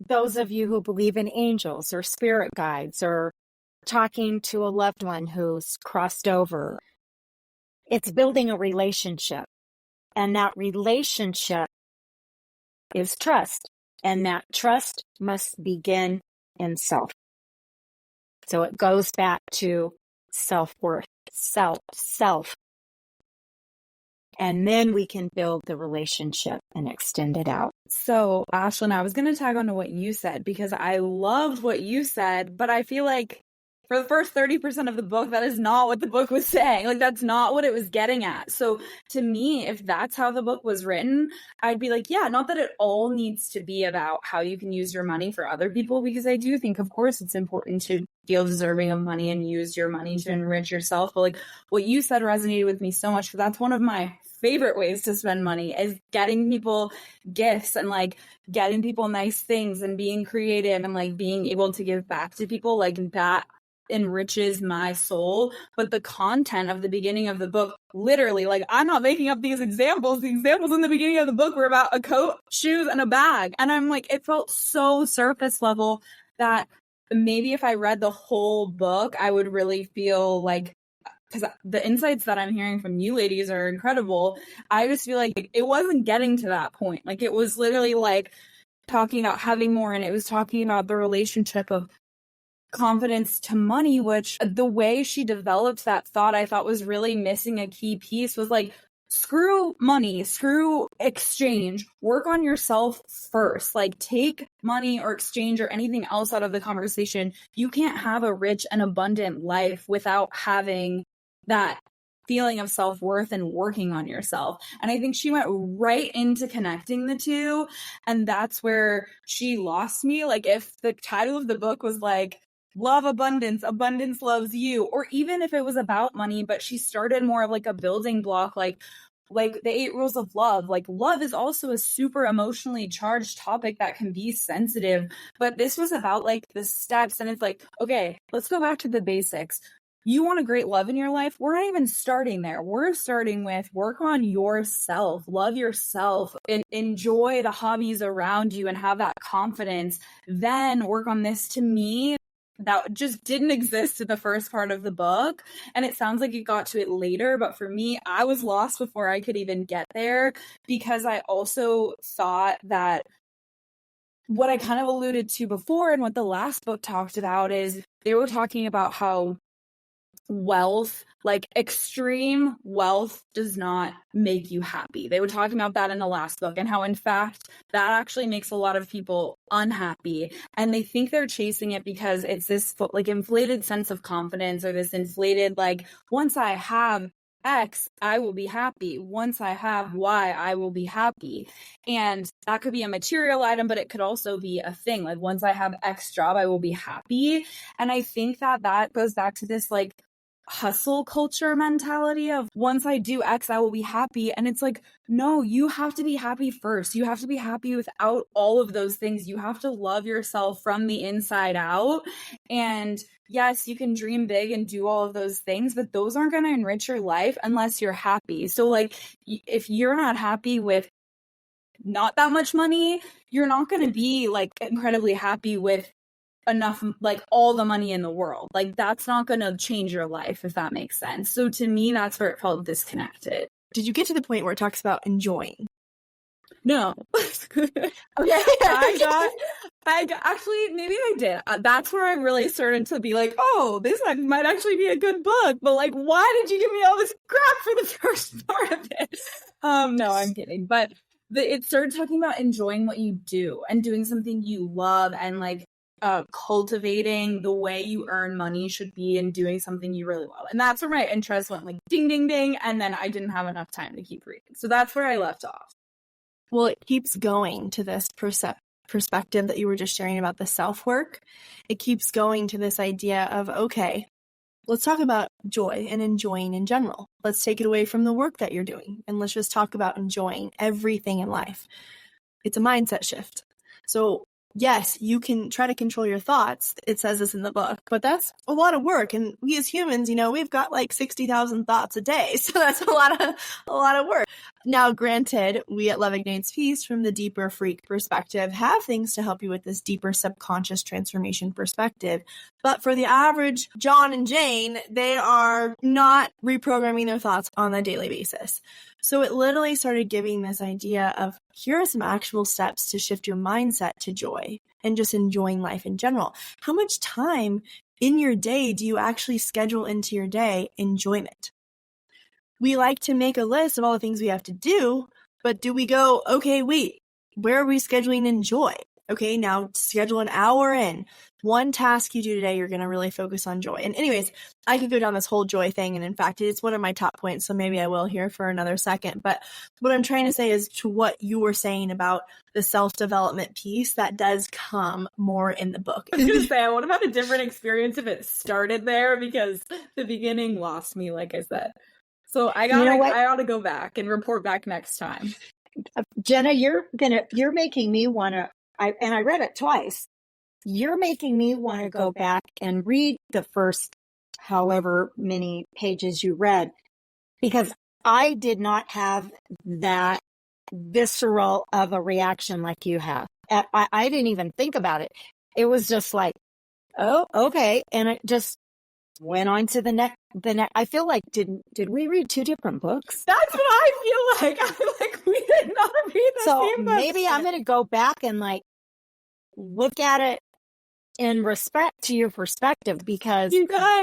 those of you who believe in angels or spirit guides or talking to a loved one who's crossed over. It's building a relationship. And that relationship is trust. And that trust must begin in self. So it goes back to self-worth, self. And then we can build the relationship and extend it out. So, Ashlyn, I was going to tag on to what you said because I loved what you said, but I feel like for the first 30% of the book, that is not what the book was saying. Like, that's not what it was getting at. So to me, if that's how the book was written, I'd be like, yeah, not that it all needs to be about how you can use your money for other people, because I do think, of course, it's important to feel deserving of money and use your money to enrich yourself. But like what you said resonated with me so much, because that's one of my favorite ways to spend money is getting people gifts and like getting people nice things and being creative and like being able to give back to people. Like that enriches my soul. But the content of the beginning of the book, literally, like, I'm not making up these examples. The examples in the beginning of the book were about a coat, shoes, and a bag. And I'm like, it felt so surface level that maybe if I read the whole book, I would really feel like, because the insights that I'm hearing from you ladies are incredible. I just feel like it wasn't getting to that point. Like, it was literally like talking about having more, and it was talking about the relationship of confidence to money, which the way she developed that thought, I thought was really missing a key piece. Was like, screw money, screw exchange, work on yourself first. Like, take money or exchange or anything else out of the conversation. You can't have a rich and abundant life without having that feeling of self-worth and working on yourself. And I think she went right into connecting the two, and that's where she lost me. Like, if the title of the book was like love abundance, abundance loves you. Or even if it was about money, but she started more of like a building block, like the 8 rules of love. Like love is also a super emotionally charged topic that can be sensitive, but this was about like the steps. And it's like, okay, let's go back to the basics. You want a great love in your life? We're not even starting there. We're starting with work on yourself, love yourself, and enjoy the hobbies around you and have that confidence. Then work on this. To me, that just didn't exist in the first part of the book. And it sounds like you got to it later. But for me, I was lost before I could even get there, because I also thought that what I kind of alluded to before and what the last book talked about is they were talking about how wealth, like extreme wealth, does not make you happy. They were talking about that in the last book, and how in fact that actually makes a lot of people unhappy, and they think they're chasing it because it's this like inflated sense of confidence, or this inflated like, once I have X, I will be happy. Once I have Y, I will be happy. And that could be a material item, but it could also be a thing. Like, once I have X job, I will be happy. And I think that goes back to this like hustle culture mentality of, once I do X, I will be happy. And it's like, no, you have to be happy first. You have to be happy without all of those things. You have to love yourself from the inside out. And yes, you can dream big and do all of those things, but those aren't going to enrich your life unless you're happy. So like, if you're not happy with not that much money, you're not going to be like incredibly happy with enough, like all the money in the world. Like, that's not going to change your life, if that makes sense. So to me, that's where it felt disconnected. Did you get to the point where it talks about enjoying? No. Okay. I got actually, maybe I did. That's where I really started to be like, oh, this might actually be a good book. But like, why did you give me all this crap for the first part of it? No, I'm kidding. But it started talking about enjoying what you do and doing something you love, and like cultivating the way you earn money should be in doing something you really love. And that's where my interest went like ding, ding, ding. And then I didn't have enough time to keep reading. So that's where I left off. Well, it keeps going to this perspective that you were just sharing about the self-work. It keeps going to this idea of, okay, let's talk about joy and enjoying in general. Let's take it away from the work that you're doing, and let's just talk about enjoying everything in life. It's a mindset shift. So yes, you can try to control your thoughts. It says this in the book, but that's a lot of work. And we as humans, we've got like 60,000 thoughts a day. So that's a lot of work. Now, granted, we at Love Ignites Peace, from the deeper freak perspective, have things to help you with this deeper subconscious transformation perspective. But for the average John and Jane, they are not reprogramming their thoughts on a daily basis. So it literally started giving this idea of, here are some actual steps to shift your mindset to joy and just enjoying life in general. How much time in your day do you actually schedule into your day enjoyment? We like to make a list of all the things we have to do, but do we go, okay, wait, where are we scheduling enjoy? Okay, now schedule an hour in. One task you do today, you're going to really focus on joy. And anyways, I could go down this whole joy thing. And in fact, it's one of my top points. So maybe I will here for another second. But what I'm trying to say is, to what you were saying about the self-development piece, that does come more in the book. I was going to say, I would have had a different experience if it started there, because the beginning lost me, like I said. So I ought to go back and report back next time. Jenna, you're making me want to, and I read it twice. You're making me want to go back and read the first however many pages you read, because I did not have that visceral of a reaction like you have. I didn't even think about it. It was just like, oh, okay. And it just went on to the next. I feel like, did we read two different books? That's what I feel like. I feel like we did not read the same book. So maybe I'm going to go back and like look at it in respect to your perspective, because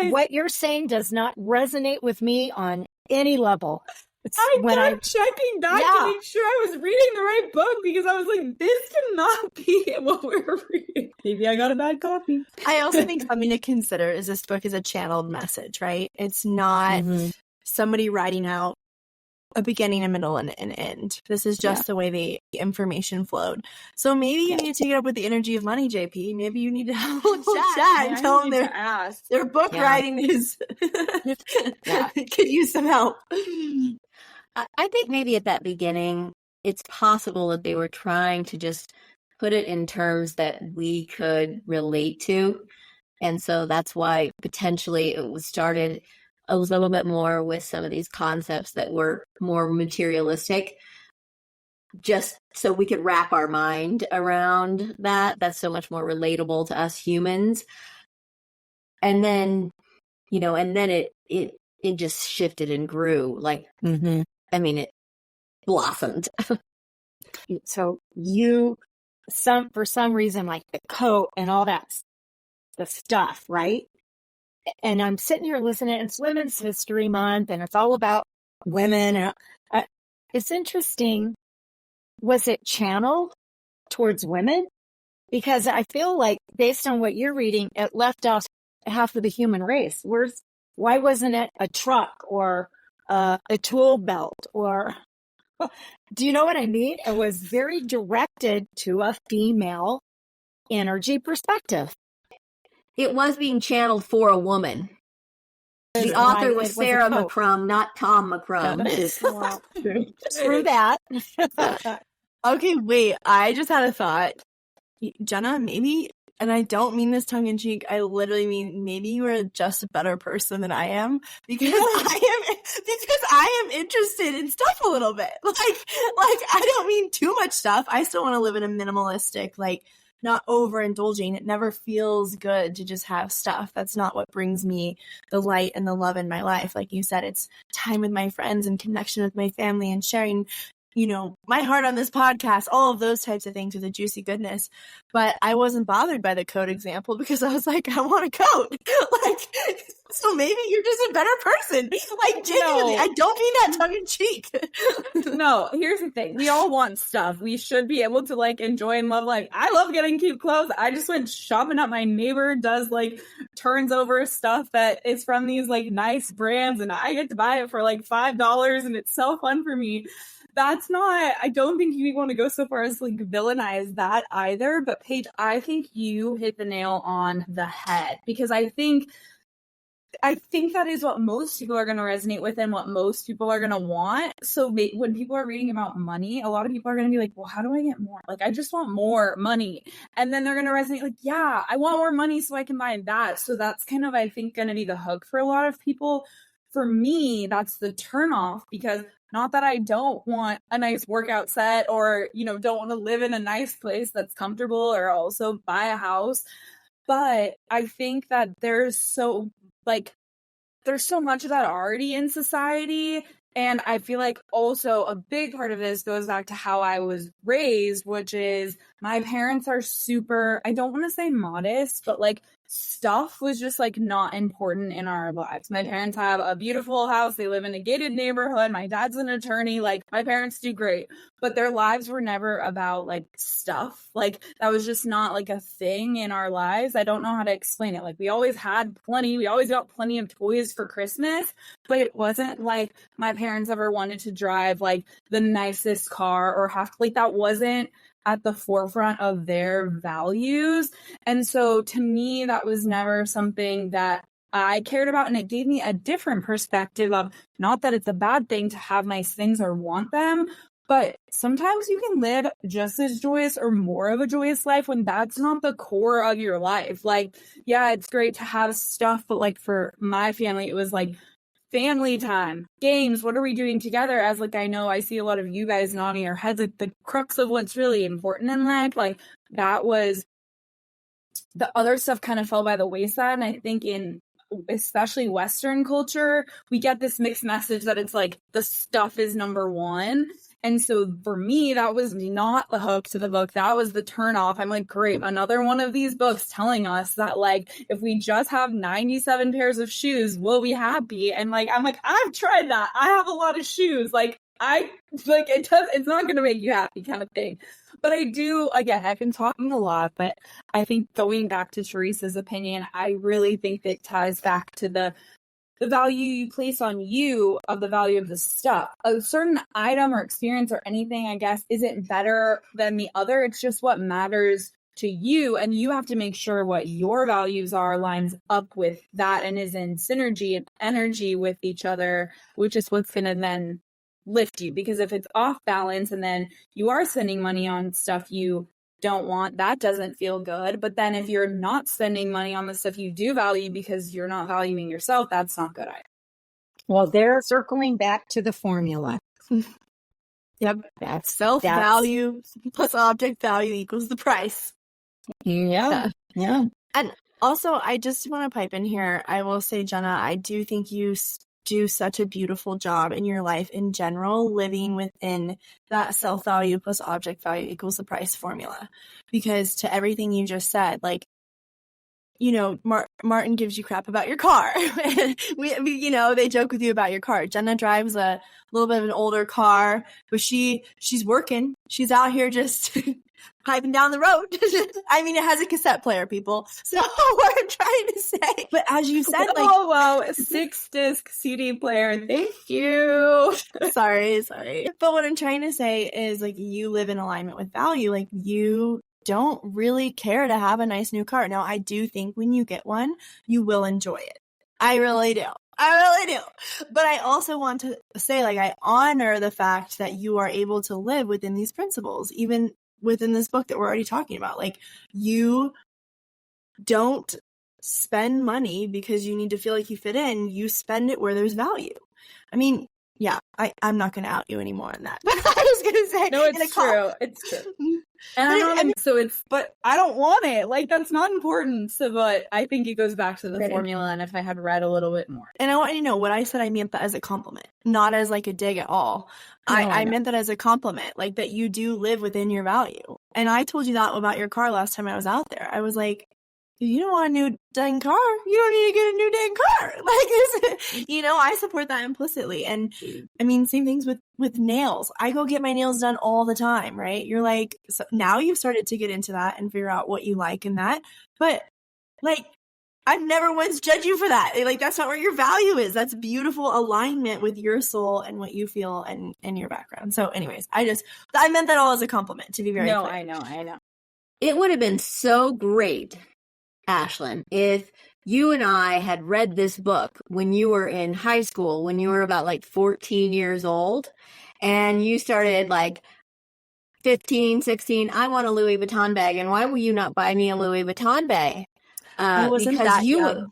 what you're saying does not resonate with me on any level. I kept checking back to make sure I was reading the right book, because I was like, this cannot be what we're reading. Maybe I got a bad copy. I also think something to consider is this book is a channeled message, right? It's not somebody writing out a beginning, a middle, and an end. This is just the way the information flowed. So maybe you need to take it up with the energy of money, JP. Maybe you need to have a little chat and tell them their book writing is could use some help. I think maybe at that beginning, it's possible that they were trying to just put it in terms that we could relate to. And so that's why potentially it was started a little bit more with some of these concepts that were more materialistic, just so we could wrap our mind around that. That's so much more relatable to us humans. And then, it just shifted and grew. Like, I mean, it blossomed. So for some reason, like the coat and all that, the stuff, right? And I'm sitting here listening, it's Women's History Month, and it's all about women. It's interesting. Was it channeled towards women? Because I feel like, based on what you're reading, it left out half of the human race. Why wasn't it a truck or a tool belt? Or do you know what I mean? It was very directed to a female energy perspective. It was being channeled for a woman. The author was Sarah McCrum, not Tom McCrum. Screw that. Okay, wait. I just had a thought. Jenna, maybe, and I don't mean this tongue in cheek, I literally mean maybe you are just a better person than I am, because I am interested in stuff a little bit. Like I don't mean too much stuff. I still want to live in a minimalistic, like, not overindulging. It never feels good to just have stuff. That's not what brings me the light and the love in my life. Like you said, it's time with my friends and connection with my family and sharing, my heart on this podcast, all of those types of things with a juicy goodness. But I wasn't bothered by the coat example because I was like, I want a coat. So maybe you're just a better person. Like, genuinely, I don't mean that tongue in cheek. No, here's the thing. We all want stuff. We should be able to, enjoy and love life. I love getting cute clothes. I just went shopping at my neighbor, does, turns over stuff that is from these, nice brands, and I get to buy it for, $5, and it's so fun for me. That's not, I don't think you want to go so far as villainize that either. But Paige, I think you hit the nail on the head, because I think that is what most people are going to resonate with and what most people are going to want. So when people are reading about money, a lot of people are going to be like, well, how do I get more? I just want more money. And then they're going to resonate yeah, I want more money so I can buy that. So that's kind of, I think, going to be the hook for a lot of people. For me, that's the turnoff, because not that I don't want a nice workout set or, don't want to live in a nice place that's comfortable or also buy a house. But I think that there's so much of that already in society. And I feel like also a big part of this goes back to how I was raised, which is my parents are super, I don't want to say modest, but stuff was just not important in our lives. My parents have a beautiful house. They live in a gated neighborhood. My dad's an attorney. My parents do great, but their lives were never about stuff. That was just not a thing in our lives. I don't know how to explain it. We always had plenty. We always got plenty of toys for Christmas, but it wasn't my parents ever wanted to drive the nicest car or have that wasn't at the forefront of their values. And so to me, that was never something that I cared about. And it gave me a different perspective of, not that it's a bad thing to have nice things or want them, but sometimes you can live just as joyous or more of a joyous life when that's not the core of your life. Yeah, it's great to have stuff, but for my family, it was family time, games, what are we doing together? As I know I see a lot of you guys nodding your heads, the crux of what's really important in life, that was, the other stuff kind of fell by the wayside. And I think in especially Western culture, we get this mixed message that it's the stuff is number one. And so for me, that was not the hook to the book. That was the turnoff. I'm great, another one of these books telling us that if we just have 97 pairs of shoes, we'll be happy. And I've tried that. I have a lot of shoes. It's not going to make you happy kind of thing. But I do, again, I've been talking a lot, but I think going back to Teresa's opinion, I really think it ties back to the the value you place on you of the value of the stuff. A certain item or experience or anything, I guess, isn't better than the other. It's just what matters to you. And you have to make sure what your values are lines up with that and is in synergy and energy with each other, which is what's going to then lift you. Because if it's off balance and then you are spending money on stuff you don't want, that doesn't feel good. But then if you're not spending money on the stuff you do value because you're not valuing yourself, that's not good either. Well, they're circling back to the formula. Yep. That's Self-value plus object value equals the price. Yeah. And also, I just want to pipe in here. I will say, Jenna, I do think you do such a beautiful job in your life in general, living within that self-value plus object value equals the price formula. Because to everything you just said, like, you know, Martin gives you crap about your car. we, you know, they joke with you about your car. Jenna drives a little bit of an older car, but she's working. She's out here just piping down the road. I mean, it has a cassette player, people. So what I'm trying to say. But as you said, like, oh, wow, 6-disc CD player. Thank you. sorry. But what I'm trying to say is, like, you live in alignment with value. Like, you don't really care to have a nice new car. Now, I do think when you get one, you will enjoy it. I really do. But I also want to say, like, I honor the fact that you are able to live within these principles, even within this book that we're already talking about. Like, you don't spend money because you need to feel like you fit in. You spend it where there's value. I mean, yeah, I'm not going to out you anymore on that. But I was going to say, no, it's true. It's true. But I don't want it. Like, that's not important. So, but I think it goes back to the formula. And if I had read a little bit more. And I want you to know what I said, I meant that as a compliment, not as like a dig at all. I meant that as a compliment, like that you do live within your value. And I told you that about your car last time I was out there. I was like, if you don't want a new dang car, you don't need to get a new dang car. Like, you know, I support that implicitly. And I mean, same things with nails. I go get my nails done all the time, right? You're like, so now you've started to get into that and figure out what you like in that. But like, I've never once judged you for that. Like, that's not where your value is. That's beautiful alignment with your soul and what you feel and your background. So anyways, I meant that all as a compliment, to be very clear. I know. It would have been so great, Ashlyn, if you and I had read this book when you were in high school, when you were about like 14 years old, and you started like 15, 16, I want a Louis Vuitton bag. And why will you not buy me a Louis Vuitton bag? I wasn't because that young.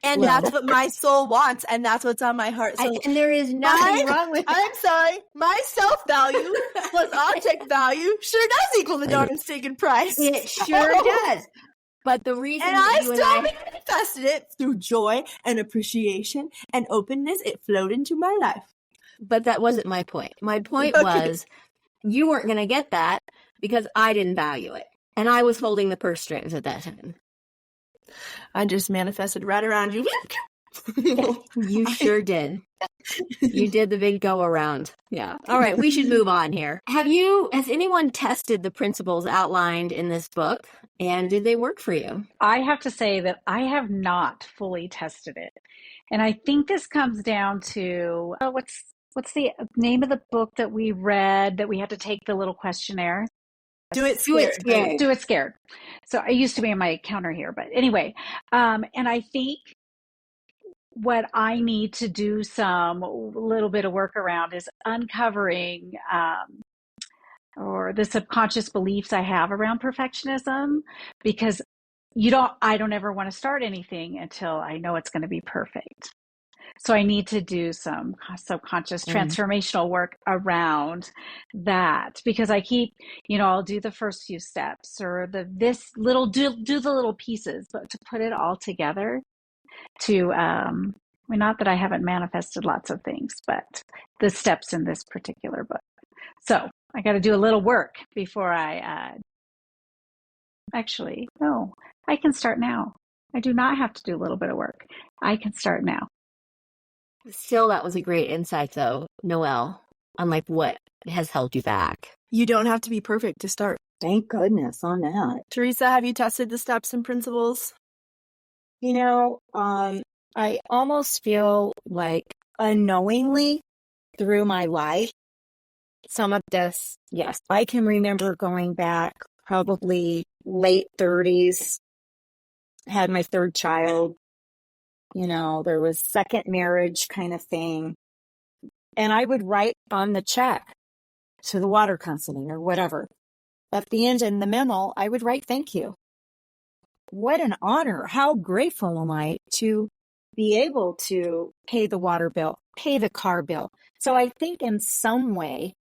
And that's what my soul wants, and that's what's on my heart. So and there is nothing wrong with it. I'm sorry. My self-value plus object value sure does equal the darn stinking price. It sure does. But the reason and that I still manifested it through joy and appreciation and openness. It flowed into my life. But that wasn't my point. My point was you weren't going to get that because I didn't value it. And I was holding the purse strings at that time. I just manifested right around you. You sure did. You did the big go around. Yeah. All right. We should move on here. Has anyone tested the principles outlined in this book, and did they work for you? I have to say that I have not fully tested it. And I think this comes down to what's the name of the book that we read that we had to take the little questionnaire? Do it scared. Do it scared. So I used to be on my counter here, but anyway, and I think what I need to do some little bit of work around is uncovering or the subconscious beliefs I have around perfectionism, because I don't ever want to start anything until I know it's going to be perfect. So I need to do some subconscious transformational work around that, because I keep, I'll do the first few steps or do the little pieces, but to put it all together to, not that I haven't manifested lots of things, but the steps in this particular book. So I got to do a little work before I, I can start now. I do not have to do a little bit of work. I can start now. Still, that was a great insight, though, Noelle, on like what has held you back. You don't have to be perfect to start. Thank goodness on that. Teresa, have you tested the steps and principles? I almost feel like unknowingly through my life, some of this, yes, I can remember going back probably late 30s, had my third child, there was second marriage kind of thing. And I would write on the check to the water company or whatever. At the end in the memo, I would write thank you. What an honor. How grateful am I to be able to pay the water bill, pay the car bill. So I think in some way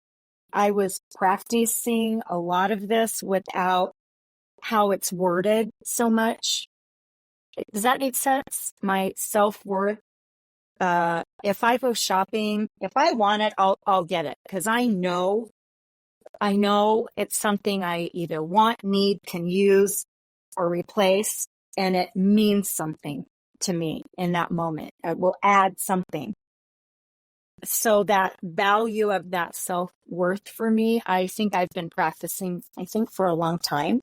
I was practicing a lot of this without how it's worded so much. Does that make sense? My self-worth. If I go shopping, if I want it, I'll get it. Because I know it's something I either want, need, can use, or replace, and it means something to me in that moment. It will add something. So that value of that self-worth for me, I think I've been practicing, for a long time.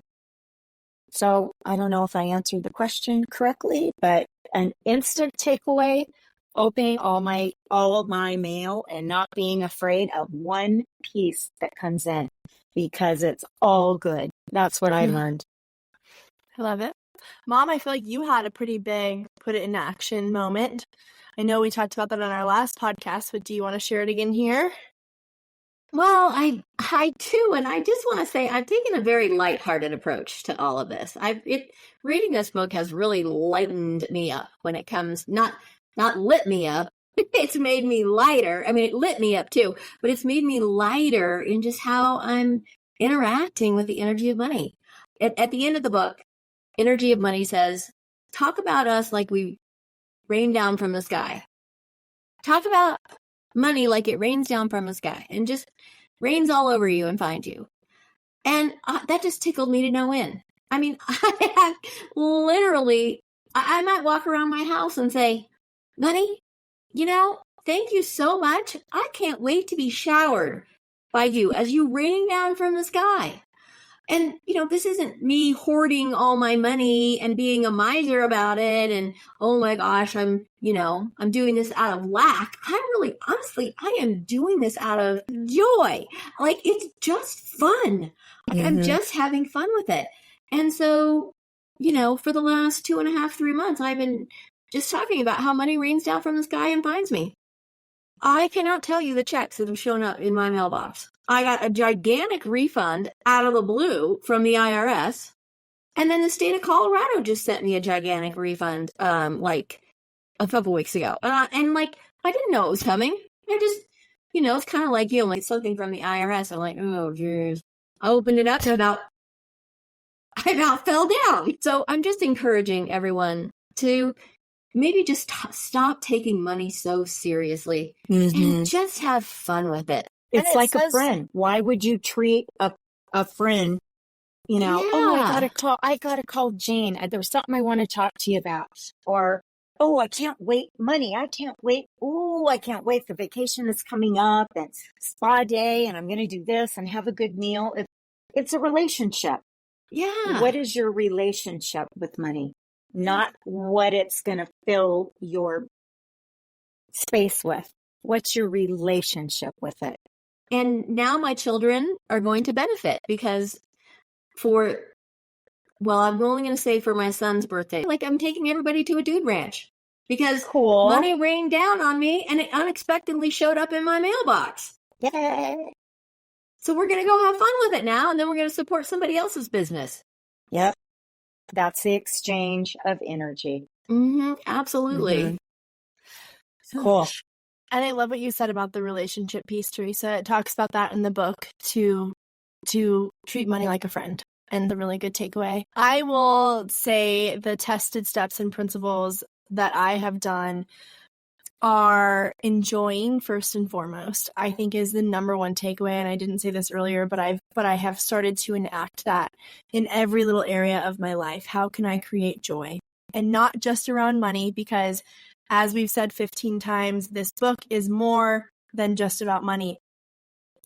So I don't know if I answered the question correctly, but an instant takeaway, opening all of my mail and not being afraid of one piece that comes in because it's all good. That's what I learned. I love it. Mom, I feel like you had a pretty big put it in action moment. I know we talked about that on our last podcast, but do you want to share it again here? Well, I too, and I just want to say I've taken a very lighthearted approach to all of this. Reading this book has really lightened me up when it comes, not lit me up. It's made me lighter. I mean, it lit me up too, but it's made me lighter in just how I'm interacting with the energy of money. At the end of the book, Energy of Money says, talk about us like we rain down from the sky. Talk about money like it rains down from the sky and just rains all over you and finds you. And that just tickled me to no end. I mean, I have literally, I might walk around my house and say, money, thank you so much. I can't wait to be showered by you as you rain down from the sky. And, this isn't me hoarding all my money and being a miser about it. And, oh my gosh, I'm doing this out of lack. Honestly, I am doing this out of joy. Like, it's just fun. I'm just having fun with it. And so, for the last 2.5, 3 months, I've been just talking about how money rains down from the sky and finds me. I cannot tell you the checks that have shown up in my mailbox. I got a gigantic refund out of the blue from the IRS. And then the state of Colorado just sent me a gigantic refund, like a couple weeks ago. I didn't know it was coming. I just, it's kind of like, like something from the IRS. I'm like, oh, geez. I opened it up to I about fell down. So I'm just encouraging everyone to maybe just stop taking money so seriously and just have fun with it. It's like a friend. Why would you treat a friend, oh, I gotta call Jane. There's something I want to talk to you about. Or, oh, I can't wait. Money, I can't wait. Oh, I can't wait. The vacation is coming up and spa day and I'm going to do this and have a good meal. It's a relationship. Yeah. What is your relationship with money? Not what it's going to fill your space with. What's your relationship with it? And now my children are going to benefit because I'm only going to say for my son's birthday, like I'm taking everybody to a dude ranch because money rained down on me and it unexpectedly showed up in my mailbox. Yay. So we're going to go have fun with it now, and then we're going to support somebody else's business. Yep. That's the exchange of energy. Absolutely. Cool. And I love what you said about the relationship piece, Teresa. It talks about that in the book to treat money like a friend. And the really good takeaway. I will say the tested steps and principles that I have done are enjoying first and foremost, I think is the number one takeaway. And I didn't say this earlier, but I have started to enact that in every little area of my life. How can I create joy? And not just around money, because as we've said 15 times, this book is more than just about money.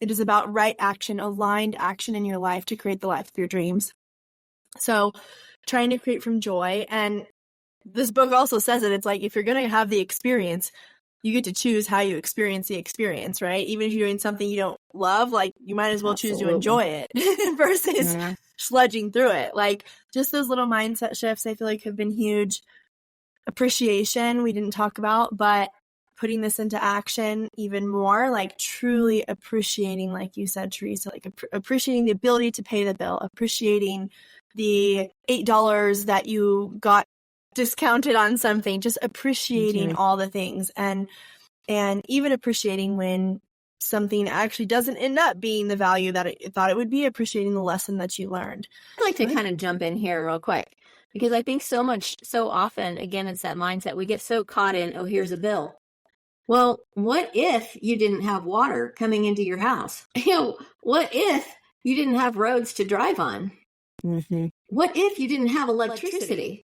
It is about right action, aligned action in your life to create the life of your dreams. So trying to create from joy. And this book also says it. It's like, if you're going to have the experience, you get to choose how you experience the experience, right? Even if you're doing something you don't love, like, you might as well choose to enjoy it versus sludging through it. Like, just those little mindset shifts, I feel like, have been huge. Appreciation, we didn't talk about, but putting this into action even more, like truly appreciating, like you said, Teresa, like appreciating the ability to pay the bill, appreciating the $8 that you got discounted on something, just appreciating all the things, and even appreciating when something actually doesn't end up being the value that it thought it would be, appreciating the lesson that you learned. I'd like to kind of jump in here real quick, because I think so often, again, it's that mindset. We get so caught in, oh, here's a bill. Well, what if you didn't have water coming into your house? What if you didn't have roads to drive on? What if you didn't have electricity?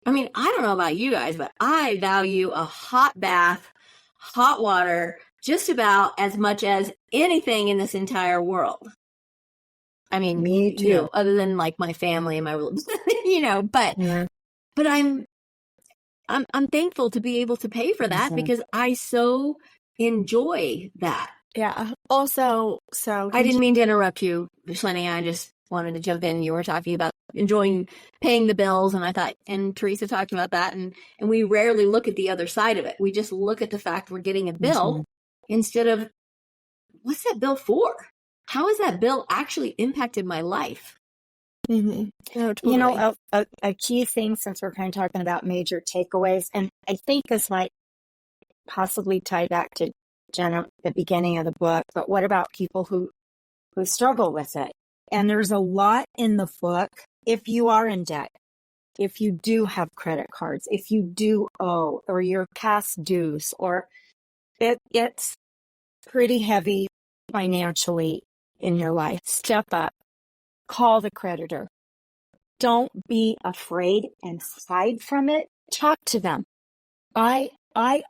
I mean, I don't know about you guys, but I value a hot bath, hot water, just about as much as anything in this entire world. I mean, me too. Other than like my family and my, but I'm thankful to be able to pay for that because I so enjoy that. Yeah. Also, I didn't mean to interrupt you, Shelly. I just wanted to jump in. You were talking about enjoying paying the bills, and I thought, and Teresa talked about that, and we rarely look at the other side of it. We just look at the fact we're getting a bill instead of, what's that bill for? How has that bill actually impacted my life? No, totally. A key thing, since we're kind of talking about major takeaways, and I think this might possibly tie back to Jenna, the beginning of the book, but what about people who struggle with it? And there's a lot in the book. If you are in debt, if you do have credit cards, if you do owe, or your past dues, or it's pretty heavy financially in your life, step up, call the creditor. Don't be afraid and hide from it. Talk to them. I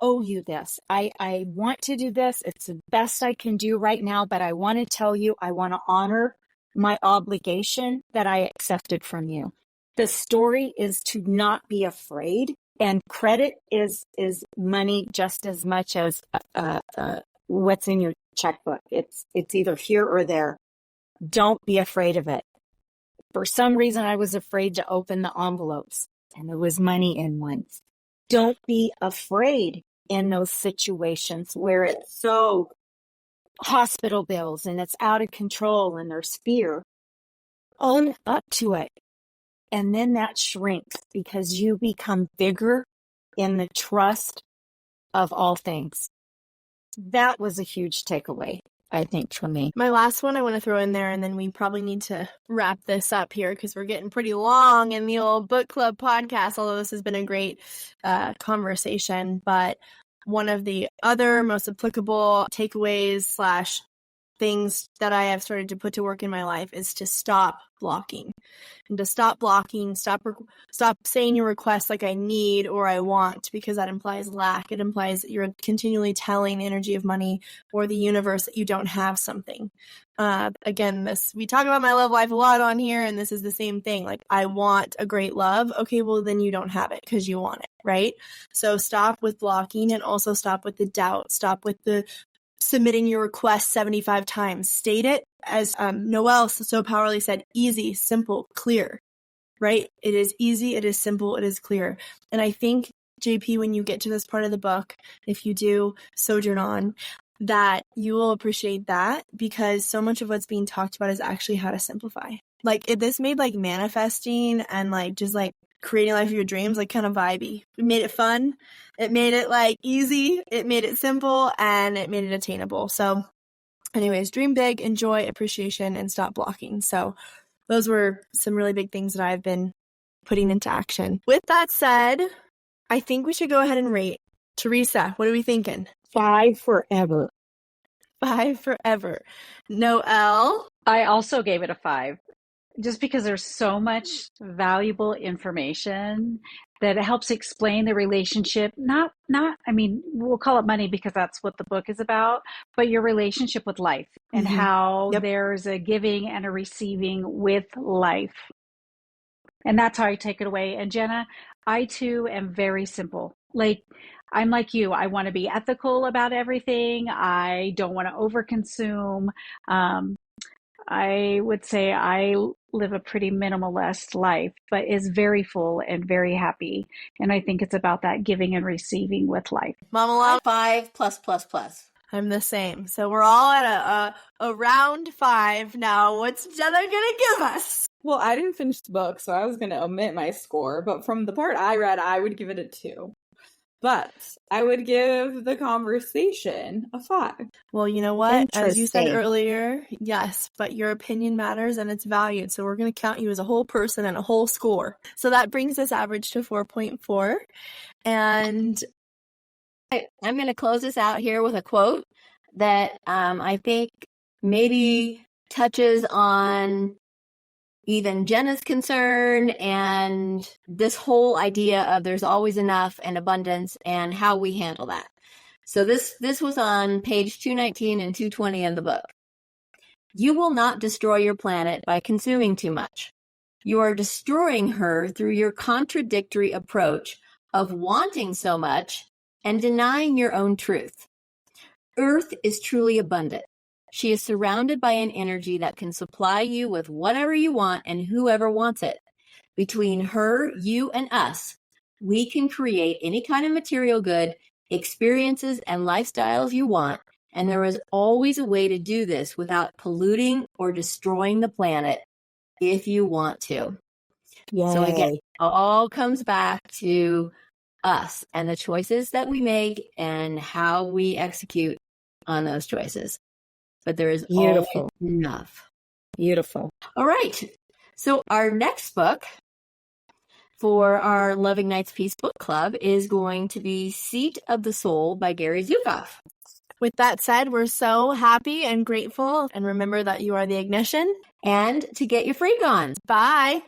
owe you this. I want to do this. It's the best I can do right now, but I want to tell you, I want to honor my obligation that I accepted from you. The story is to not be afraid, and credit is money just as much as what's in your checkbook. It's either here or there. Don't be afraid of it. For some reason, I was afraid to open the envelopes, and there was money in one. Don't be afraid in those situations where it's so hospital bills and it's out of control and there's fear. Own up to it. And then that shrinks because you become bigger in the trust of all things. That was a huge takeaway, I think, for me. My last one I want to throw in there, and then we probably need to wrap this up here because we're getting pretty long in the old book club podcast, although this has been a great conversation. But one of the other most applicable takeaways / things that I have started to put to work in my life is to stop blocking. And to stop blocking, stop saying your requests like I need or I want, because that implies lack. It implies that you're continually telling the energy of money or the universe that you don't have something. Again, we talk about my love life a lot on here, and this is the same thing. Like, I want a great love. Okay, well, then you don't have it because you want it, right? So stop with blocking, and also stop with the doubt. Stop with the submitting your request 75 times. State it, as Noelle so powerfully said, easy, simple, clear, right? It is easy, it is simple, it is clear. And I think, JP, when you get to this part of the book, if you do sojourn on, that you will appreciate that, because so much of what's being talked about is actually how to simplify. Like, this made like manifesting and like just like creating a life of your dreams like kind of vibey. It made it fun. It made it like easy. It made it simple, and it made it attainable. So anyways, dream big, enjoy, appreciation, and stop blocking. So those were some really big things that I've been putting into action. With that said, I think we should go ahead and rate. Teresa, what are we thinking? 5 forever. 5 forever. Noelle? I also gave it a 5, just because there's so much valuable information that it helps explain the relationship. I mean, we'll call it money because that's what the book is about, but your relationship with life and how there's a giving and a receiving with life. And that's how I take it away. And Jenna, I too am very simple. Like, I'm like you. I want to be ethical about everything. I don't want to overconsume. I would say I live a pretty minimalist life, but is very full and very happy. And I think it's about that giving and receiving with life. Mama Love? 5 plus plus plus. I'm the same. So we're all at a round 5 now. What's Jenna gonna give us? Well, I didn't finish the book, so I was going to omit my score. But from the part I read, I would give it a 2. But I would give the conversation a 5. Well, you know what? As you said Interesting. earlier, yes, but your opinion matters and it's valued. So we're going to count you as a whole person and a whole score. So that brings this average to 4.4. And I'm going to close this out here with a quote that I think maybe touches on even Jenna's concern and this whole idea of there's always enough and abundance and how we handle that. So this was on page 219 and 220 in the book. You will not destroy your planet by consuming too much. You are destroying her through your contradictory approach of wanting so much and denying your own truth. Earth is truly abundant. She is surrounded by an energy that can supply you with whatever you want and whoever wants it. Between her, you, and us, we can create any kind of material good, experiences, and lifestyles you want, and there is always a way to do this without polluting or destroying the planet if you want to. Yay. So again, it all comes back to us and the choices that we make and how we execute on those choices. But there is always Beautiful. enough. Beautiful. All right. So our next book for our Love Ignites Peace book club is going to be Seat of the Soul by Gary Zukav. with that said, we're so happy and grateful. And remember that you are the ignition. And to get your freak on. Bye.